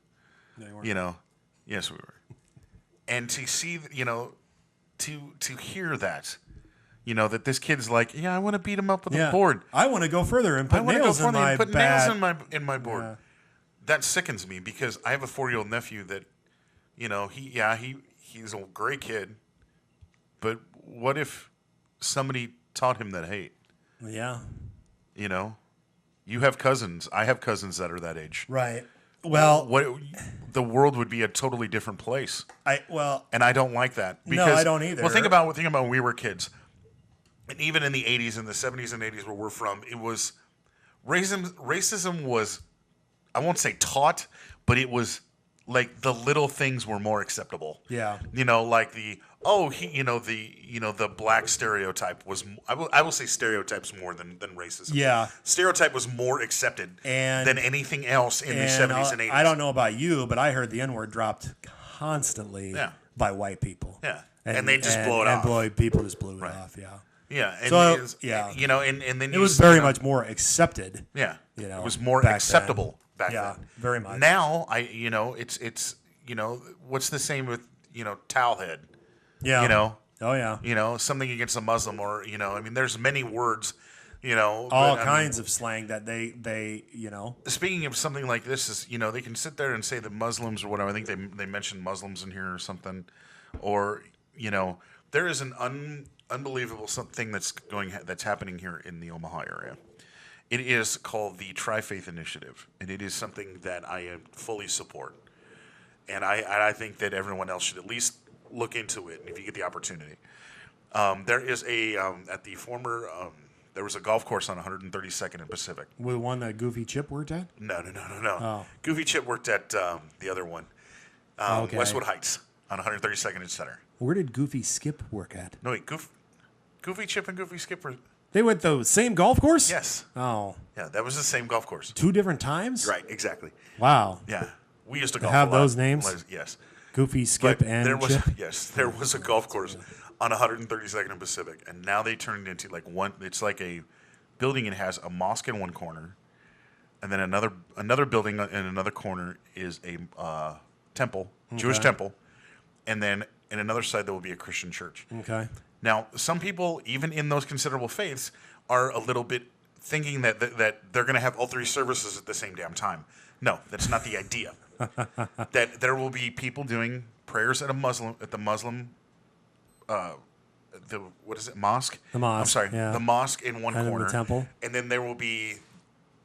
No, you weren't. Yes, we were. And to see, to hear that, that this kid's like, yeah, I want to beat him up with a board. I want to go further and put nails in my board. Yeah. That sickens me because I have a 4-year-old nephew that, he's a great kid, but what if somebody taught him that hate. Yeah. You know, you have cousins. I have cousins that are that age. Right. Well, The world would be a totally different place. And I don't like that. No, I don't either. Well, think about when we were kids, and even in the 80s and the 70s and 80s where we're from, it was racism was, I won't say taught, but it was like the little things were more acceptable. Yeah. You know, like the black stereotype was. I will say stereotypes more than racism. Yeah. Stereotype was more accepted than anything else in the 70s and 80s. I don't know about you, but I heard the N-word dropped constantly by white people. Yeah. And they just blow it off. And people just blew it off. Yeah. Yeah. And so, you know, and then it was very much more accepted. Yeah. You know, it was more acceptable back then. Very much. Now it's what's the same with towelhead. Yeah. You know. Oh yeah. Something against a Muslim or I mean, there's many words. All kinds of slang that they. Speaking of something like this, is they can sit there and say that Muslims or whatever. I think they mentioned Muslims in here or something, or there is an unbelievable something that's happening here in the Omaha area. It is called the Tri-Faith Initiative, and it is something that I fully support, and I think that everyone else should at least look into it if you get the opportunity. There is at the former. There was a golf course on 132nd and Pacific. The one that Goofy Chip worked at? No. Oh. Goofy Chip worked at the other one, Westwood Heights on 132nd and Center. Where did Goofy Skip work at? No, wait, Goofy Chip and Goofy Skip were... They went the same golf course? Yes. Oh. Yeah, that was the same golf course. 2 different times? Right, exactly. Wow. Yeah. We used to golf have a lot. those names? Yes. Goofy, Skip, But and there was, Chip? yes, there was a golf course on 132nd and Pacific, and now they turned it into it's like a building. It has a mosque in one corner, and then another building in another corner is a temple, Jewish temple, and then in another side there will be a Christian church. Okay. Now, some people, even in those considerable faiths, are a little bit thinking that they're going to have all 3 services at the same damn time. No, that's not the idea. That there will be people doing prayers at the Muslim mosque? The mosque. I'm sorry, yeah. the mosque in one And corner, the temple. and then there will be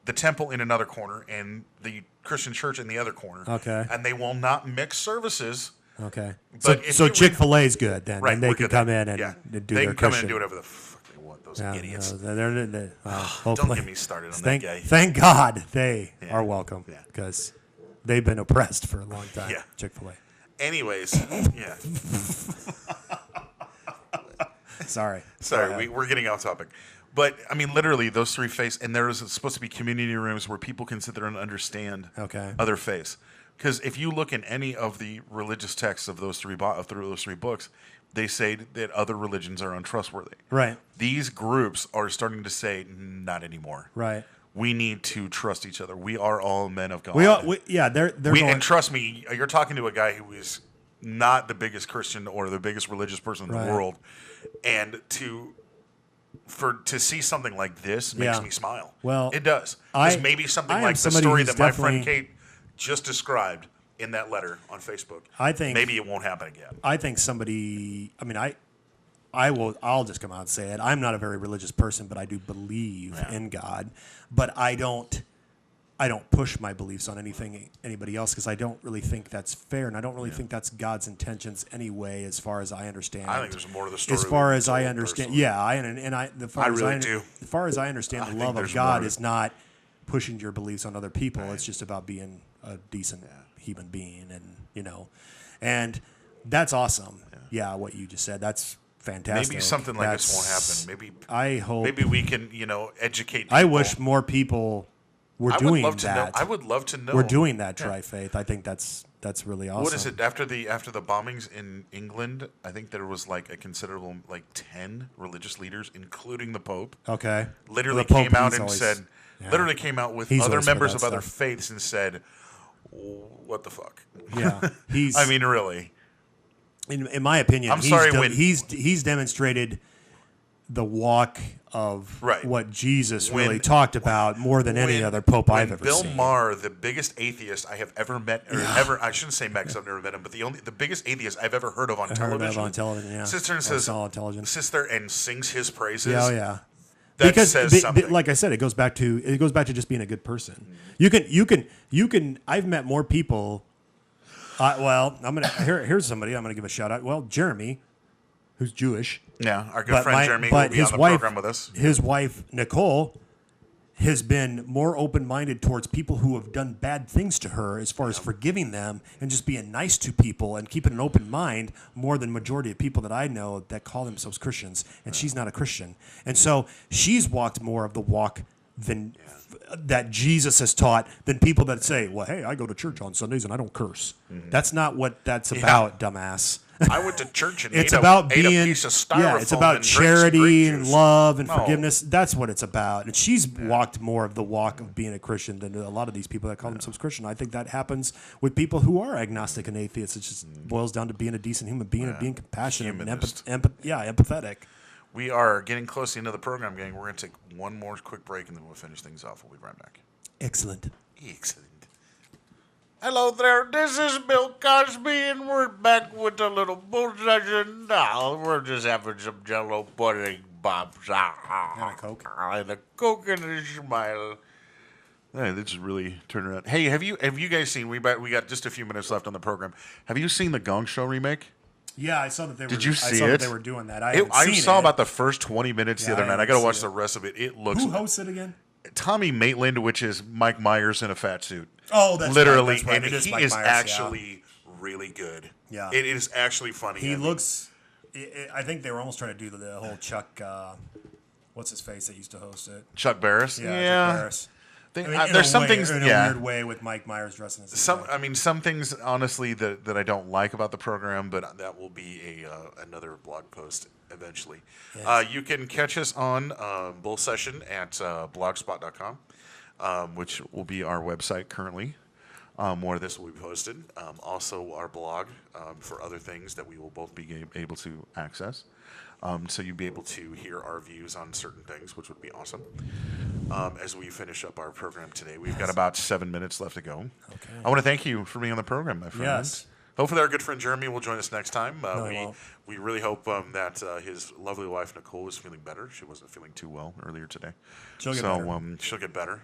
the temple in another corner, and the Christian church in the other corner. Okay. And they will not mix services. Okay. But So Chick-fil-A is good then. Right, And they we're can good come then. in and Yeah. do They their can come in Christian. and do whatever the fuck they want. Those idiots. They're Don't hopefully. get me started on Thank, that guy. thank God they Yeah. are welcome Yeah. because they've been oppressed for a long time. Yeah. Chick-fil-A. Anyways, yeah. Sorry. Sorry, we're getting off topic. But, I mean, literally, those 3 faiths, and there is supposed to be community rooms where people can sit there and understand other faiths. Because if you look in any of the religious texts of those three books, they say that other religions are untrustworthy. Right. These groups are starting to say, not anymore. Right. We need to trust each other. We are all men of God. They're going. And trust me, you're talking to a guy who is not the biggest Christian or the biggest religious person in the world, and to see something like this makes me smile. Well, it does. Because maybe something like the story that my friend Kate just described in that letter on Facebook. I think maybe it won't happen again. I think somebody. I mean, I'll just come out and say it. I'm not a very religious person, but I do believe in God. But I don't push my beliefs on anybody else because I don't really think that's fair, and I don't really think that's God's intentions anyway. As far as I understand, I think there's more to the story. As far as I understand, personally. As far as I understand, the love of God is not pushing your beliefs on other people. Right. It's just about being a decent human being, and that's awesome. Yeah, what you just said, that's fantastic. Maybe something like this won't happen. Maybe I hope. Maybe we can, educate people. I wish more people were doing that. I would love to know. We're doing that tri-faith. I think that's really awesome. What is it after the bombings in England? I think there was like a considerable 10 religious leaders, including the Pope. Okay. Literally came out and said. Literally came out with other members of other faiths and said, "What the fuck?" Yeah. I mean, really. In my opinion, he's demonstrated the walk of Right. what Jesus When- really talked about more than any other pope I've ever Bill seen. Maher, the biggest atheist I have ever met, or I shouldn't say met because I've never met him, but the biggest atheist I've ever heard of on television, yeah. sits there and On says, solid television. sits there and sings his praises. Yeah, oh, yeah. That Because, says something. like I said, it goes back to just being a good person. You can. I've met more people. Well, here's somebody I'm gonna give a shout out. Well, Jeremy, who's Jewish. Yeah, our good friend Jeremy will be on the program with us. His wife Nicole has been more open-minded towards people who have done bad things to her, as far as forgiving them and just being nice to people and keeping an open mind, more than majority of people that I know that call themselves Christians. And she's not a Christian, and so she's walked more of the walk than that Jesus has taught than people that say, "Well, hey, I go to church on Sundays and I don't curse." That's not what that's about, dumbass. I went to church and It's ate about a being, piece of styrofoam. yeah, it's about and drank some grape charity and juice. love and No. forgiveness. That's what it's about. And she's walked more of the walk of being a Christian than a lot of these people that call themselves Christian. I think that happens with people who are agnostic and atheists. It just boils down to being a decent human being and being compassionate Humanist. and empathetic. We are getting close to the end of the program, gang. We're going to take one more quick break, and then we'll finish things off. We'll be right back. Excellent. Excellent. Hello there, this is Bill Cosby, and we're back with a little bull session. Now, we're just having some Jello pudding, Bob. And a Coke. And a Coke and a smile. Hey, this is really turning around. Hey, have you guys seen? We got just a few minutes left on the program. Have you seen the Gong Show remake? Yeah, I saw that they were. Did you see I saw it? that they were doing that. I saw about the first 20 minutes the Yeah, other I night. I haven't got to seen watch it. the rest of it. It looks. Who hosts it again? Tommy Maitland, which is Mike Myers in a fat suit. Oh, that's literally, right, that's right. and It is he Mike is Myers, yeah. actually really good. Yeah. It is actually funny. He looks. I think they were almost trying to do the whole Chuck. What's his face that used to host it? Chuck Barris. Chuck Barris. There's some things in a weird way with Mike Myers dressing as some things honestly that I don't like about the program, but that will be another blog post eventually. Yes. You can catch us on Bull Session at blogspot.com, which will be our website currently. More of this will be posted. Also, our blog for other things that we will both be able to access. So you'll be able to hear our views on certain things, which would be awesome. As we finish up our program today, we've got about 7 minutes left to go. Okay. I want to thank you for being on the program, my friend. Yes. Hopefully, our good friend Jeremy will join us next time. No, he won't. We really hope that his lovely wife Nicole is feeling better. She wasn't feeling too well earlier today. She'll get better. She'll get better.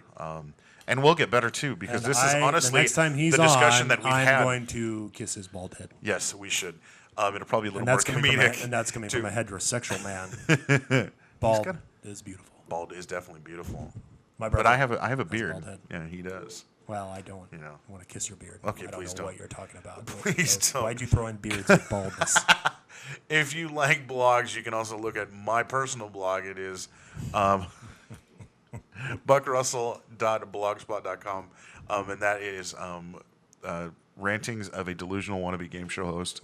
And we'll get better too, because And this is honestly the next time he's the discussion on, that we've I'm had. going to kiss his bald head. Yes, we should. It'll probably be a little And more that's coming from comedic. and that's coming too. from a heterosexual man. Bald is beautiful. Bald is definitely beautiful. My brother. But I have a has a beard. bald head. Yeah, he does. Well, I don't. You know. I want to kiss your beard. Okay, I don't please know don't. what you're talking about. Please don't. Why'd you throw in beards with baldness? If you like blogs, you can also look at my personal blog. It is buckrussell.blogspot.com, and that is rantings of a delusional wannabe game show host.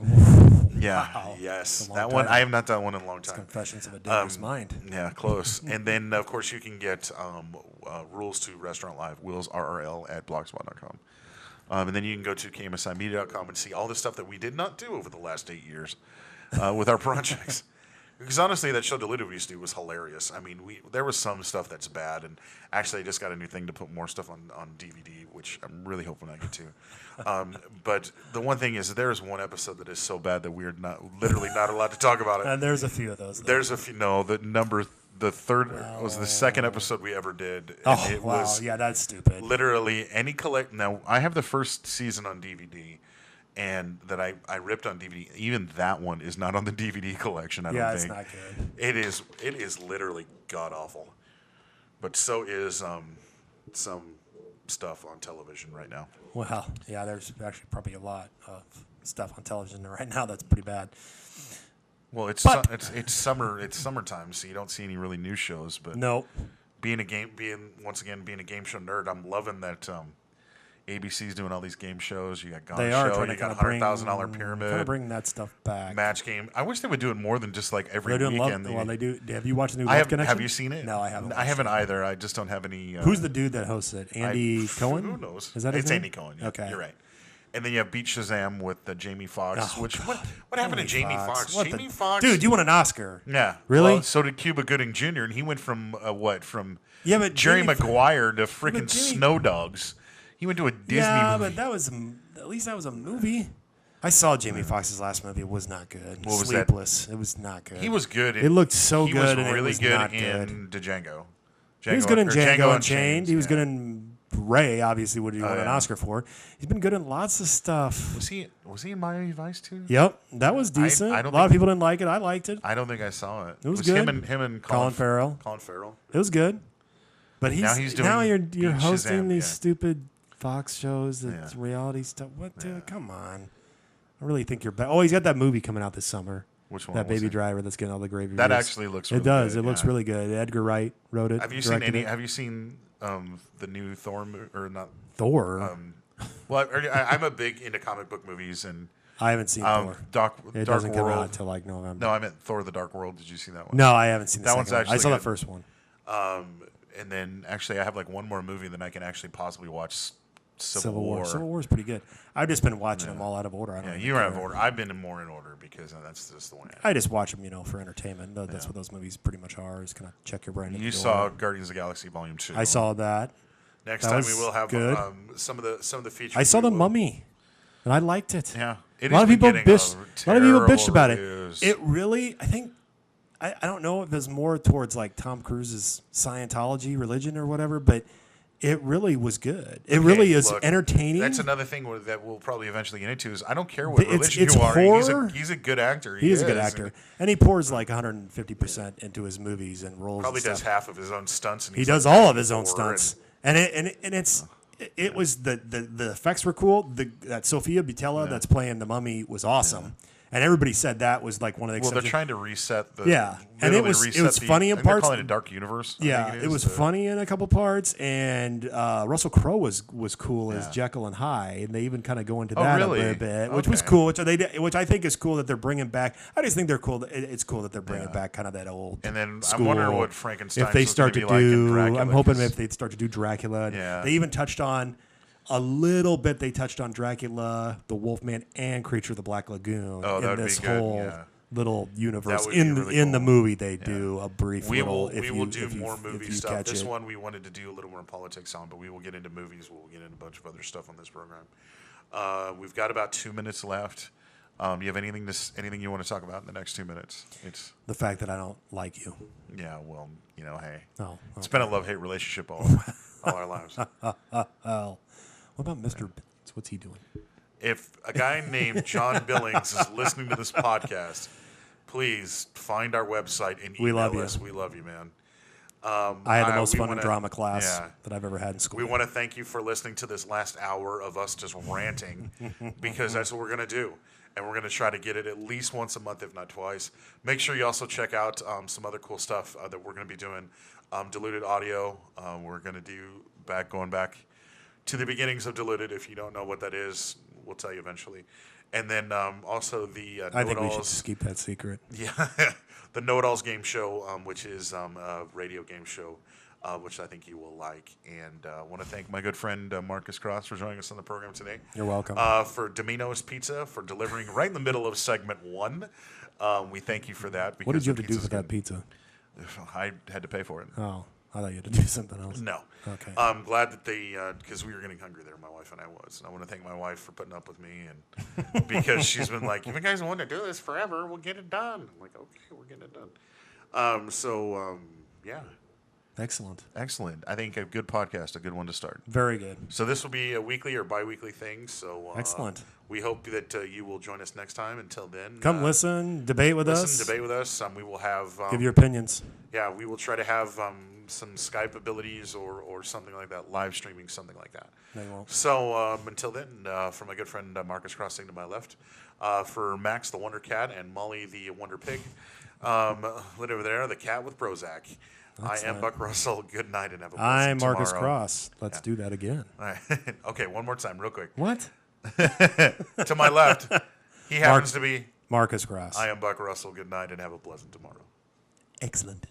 Yeah, Wow. yes, It's a long that one. time. I have not done one in a long time. Confessions of a Dangerous Mind. Yeah, close. And then, of course, you can get Rules to Restaurant Live, Wills RRL at blogspot.com. And then you can go to KMSImedia.com and see all the stuff that we did not do over the last 8 years with our projects. Because honestly, that show Diluted we used to do was hilarious. I mean, there was some stuff that's bad, and actually I just got a new thing to put more stuff on DVD, which I'm really hoping I get to. But the one thing is, there is one episode that is so bad that we're literally not allowed to talk about it. And there's a few of those. There's a few. No, the third was the second episode we ever did. And Oh, it wow. was Yeah, that's stupid. literally any collect. Now I have the first season on DVD, and that I ripped on DVD. Even that one is not on the DVD collection. I Yeah, don't it's think not good. it is. It is literally god awful. But so is some stuff on television right now. Well, yeah, there's actually probably a lot of stuff on television right now that's pretty bad. Well, it's summer. It's summertime, so you don't see any really new shows. But Nope. being a game show nerd, I'm loving that ABC's doing all these game shows. You got Gone They are Show, trying you to got kind of bring $100,000 Pyramid, kind of bring that stuff back. Match Game. I wish they would do it more than just like every They're doing weekend. Love. Well, they do. Have you watched the new I Love have. Connection? Have you seen it? No, I haven't. I haven't either. I just don't have any. Who's the dude that hosts it? Andy Cohen? Who knows? Is that his It's name? Andy Cohen. Yeah, Okay. you're right. And then you have Beat Shazam with Jamie Foxx. Oh, which what happened to Jamie Foxx? What Jamie the- Foxx, Dude, you won an Oscar. yeah, Really? Well, so did Cuba Gooding Jr. And he went from From Yeah, but Jerry Jamie Maguire to freaking Jimmy- Snow Dogs. He went to a Disney Yeah, movie. but that was at least that was a movie. I saw Jamie Foxx's last movie. It was not good. What was that? Sleepless. It was not good. He was good. It looked so he good, was and it really was good not in Django. He was good in or Django Unchained. He was yeah. good in Ray. Obviously, what he won an yeah. Oscar for. He's been good in lots of stuff. Was he in Miami Vice too? Yep, that was decent. I A don't lot of think- people didn't like it. I liked it. I don't think I saw it. It was Him good. and Colin Farrell. Colin Farrell. It was good. But Now he's doing you're Beat hosting Shazam, these yeah. stupid Fox shows, that's reality stuff. What, dude? Come on. I really think you're better. Oh, he's got that movie coming out this summer. Which one? That was Baby it? Driver that's getting all the great reviews. That actually looks. Really It does. Good, It looks yeah. really good. Edgar Wright wrote it. Have you seen directed any? it. Have you seen the new Thor or not? Thor? Well, I'm a big into comic book movies and I haven't seen Thor. Dark It doesn't come out World. until like November. No, I meant Thor: The Dark World. Did you see that one? No, I haven't seen the That one's second one. I actually saw the good. first one. And then actually, I have like one more movie that I can actually possibly watch. Civil War. Civil War is pretty good. I've just been watching them all out of order. I don't Yeah, really you're out of care. order. I've been more in order because that's just the way. I just watch them, for entertainment. That's what those movies pretty much are. Is kind of check your brain. at You the saw door. Guardians of the Galaxy Volume 2. I saw that. Next that time we was will have good. some of the features. I saw we the will- Mummy, and I liked it. Yeah, A lot of people bitched. A lot of people bitched about it. Reviews. It really, I think, I don't know if it's more towards like Tom Cruise's Scientology religion or whatever, but it really was good. It really is look, entertaining. That's another thing that we'll probably eventually get into. Is I don't care what It's- religion it's you are. horror. He's a good actor. He is a good actor, and he pours like 150% into his movies and roles. Probably and does stuff. half of his own stunts. And He he's does like all of his own horror stunts, and it was the effects were cool. That Sophia Butella that's playing the Mummy was awesome, and everybody said that was like one of the. Well, they're exceptions. trying to reset the. Yeah, and it literally was reset funny in I think they're parts. calling it Dark Universe. I Yeah, think it was the- funny in a couple parts, and Russell Crowe was cool as Yeah. Jekyll and Hyde, and they even kind of go into Oh, that really? a little bit, which was Okay. cool. Which I think is cool that they're bringing back. I just think they're cool. It's cool that they're bringing back kind of that old. And then school. I'm wondering what Frankenstein. If they start to be like in do, Dracula, I'm hoping 'cause- if they start to do Dracula. Yeah. They even touched on. A little bit they touched on Dracula, the Wolfman, and Creature of the Black Lagoon Oh, that in would be this good, whole yeah. little universe. That would be really In the cool. movie, they do a brief We little. will if we you, will do if you, more if movie you stuff. catch This it. one we wanted to do a little more politics on, but we will get into movies. We'll get into a bunch of other stuff on this program. We've got about 2 minutes left. Do you have anything you want to talk about in the next 2 minutes? It's The fact that I don't like you. yeah. Well, hey, Oh, it's been a love-hate relationship all our lives. well. What about Mr. Billings? What's he doing? If a guy named John Billings is listening to this podcast, please find our website and We email love you. us. We love you, man. I had the most we fun in wanna- drama class yeah. that I've ever had in school. We want to thank you for listening to this last hour of us just ranting because that's what we're going to do. And we're going to try to get it at least once a month, if not twice. Make sure you also check out some other cool stuff that we're going to be doing. Diluted Audio, we're going to do going back to the beginnings of Diluted. If you don't know what that is, we'll tell you eventually. And then also the I think we should Know-It-Alls. just keep that secret. Yeah, the Know-It-Alls game show, which is a radio game show, which I think you will like. And I want to thank my good friend Marcus Cross for joining us on the program today. You're welcome. For Domino's Pizza for delivering right in the middle of segment 1. We thank you for that. What did you have the to do pizza's with that good. pizza? I had to pay for it. Oh, I thought you had to do something else. No. Okay. I'm glad that they, because we were getting hungry there, my wife and I was. And I want to thank my wife for putting up with me. And because she's been like, if you guys want to do this forever, we'll get it done. I'm like, okay, we're getting it done. Yeah. Excellent. Excellent. I think a good podcast, a good one to start. Very good. So this will be a weekly or bi-weekly thing. So Excellent. We hope that you will join us next time. Until then, Come listen, debate with us. debate with us. We will have Give your opinions. yeah, we will try to have some Skype abilities or something like that, live streaming, something like that. They won't. So until then, for my good friend Marcus Crossing to my left, for Max the Wonder Cat and Molly the Wonder Pig, lit over there, the cat with Prozac. I am Buck Russell. Good night and have a blessed I'm Marcus tomorrow. Cross. Let's do that again. All right. Okay, one more time, real quick. What? To my left, he happens to be. Marcus Cross. I am Buck Russell. Good night and have a pleasant tomorrow. Excellent.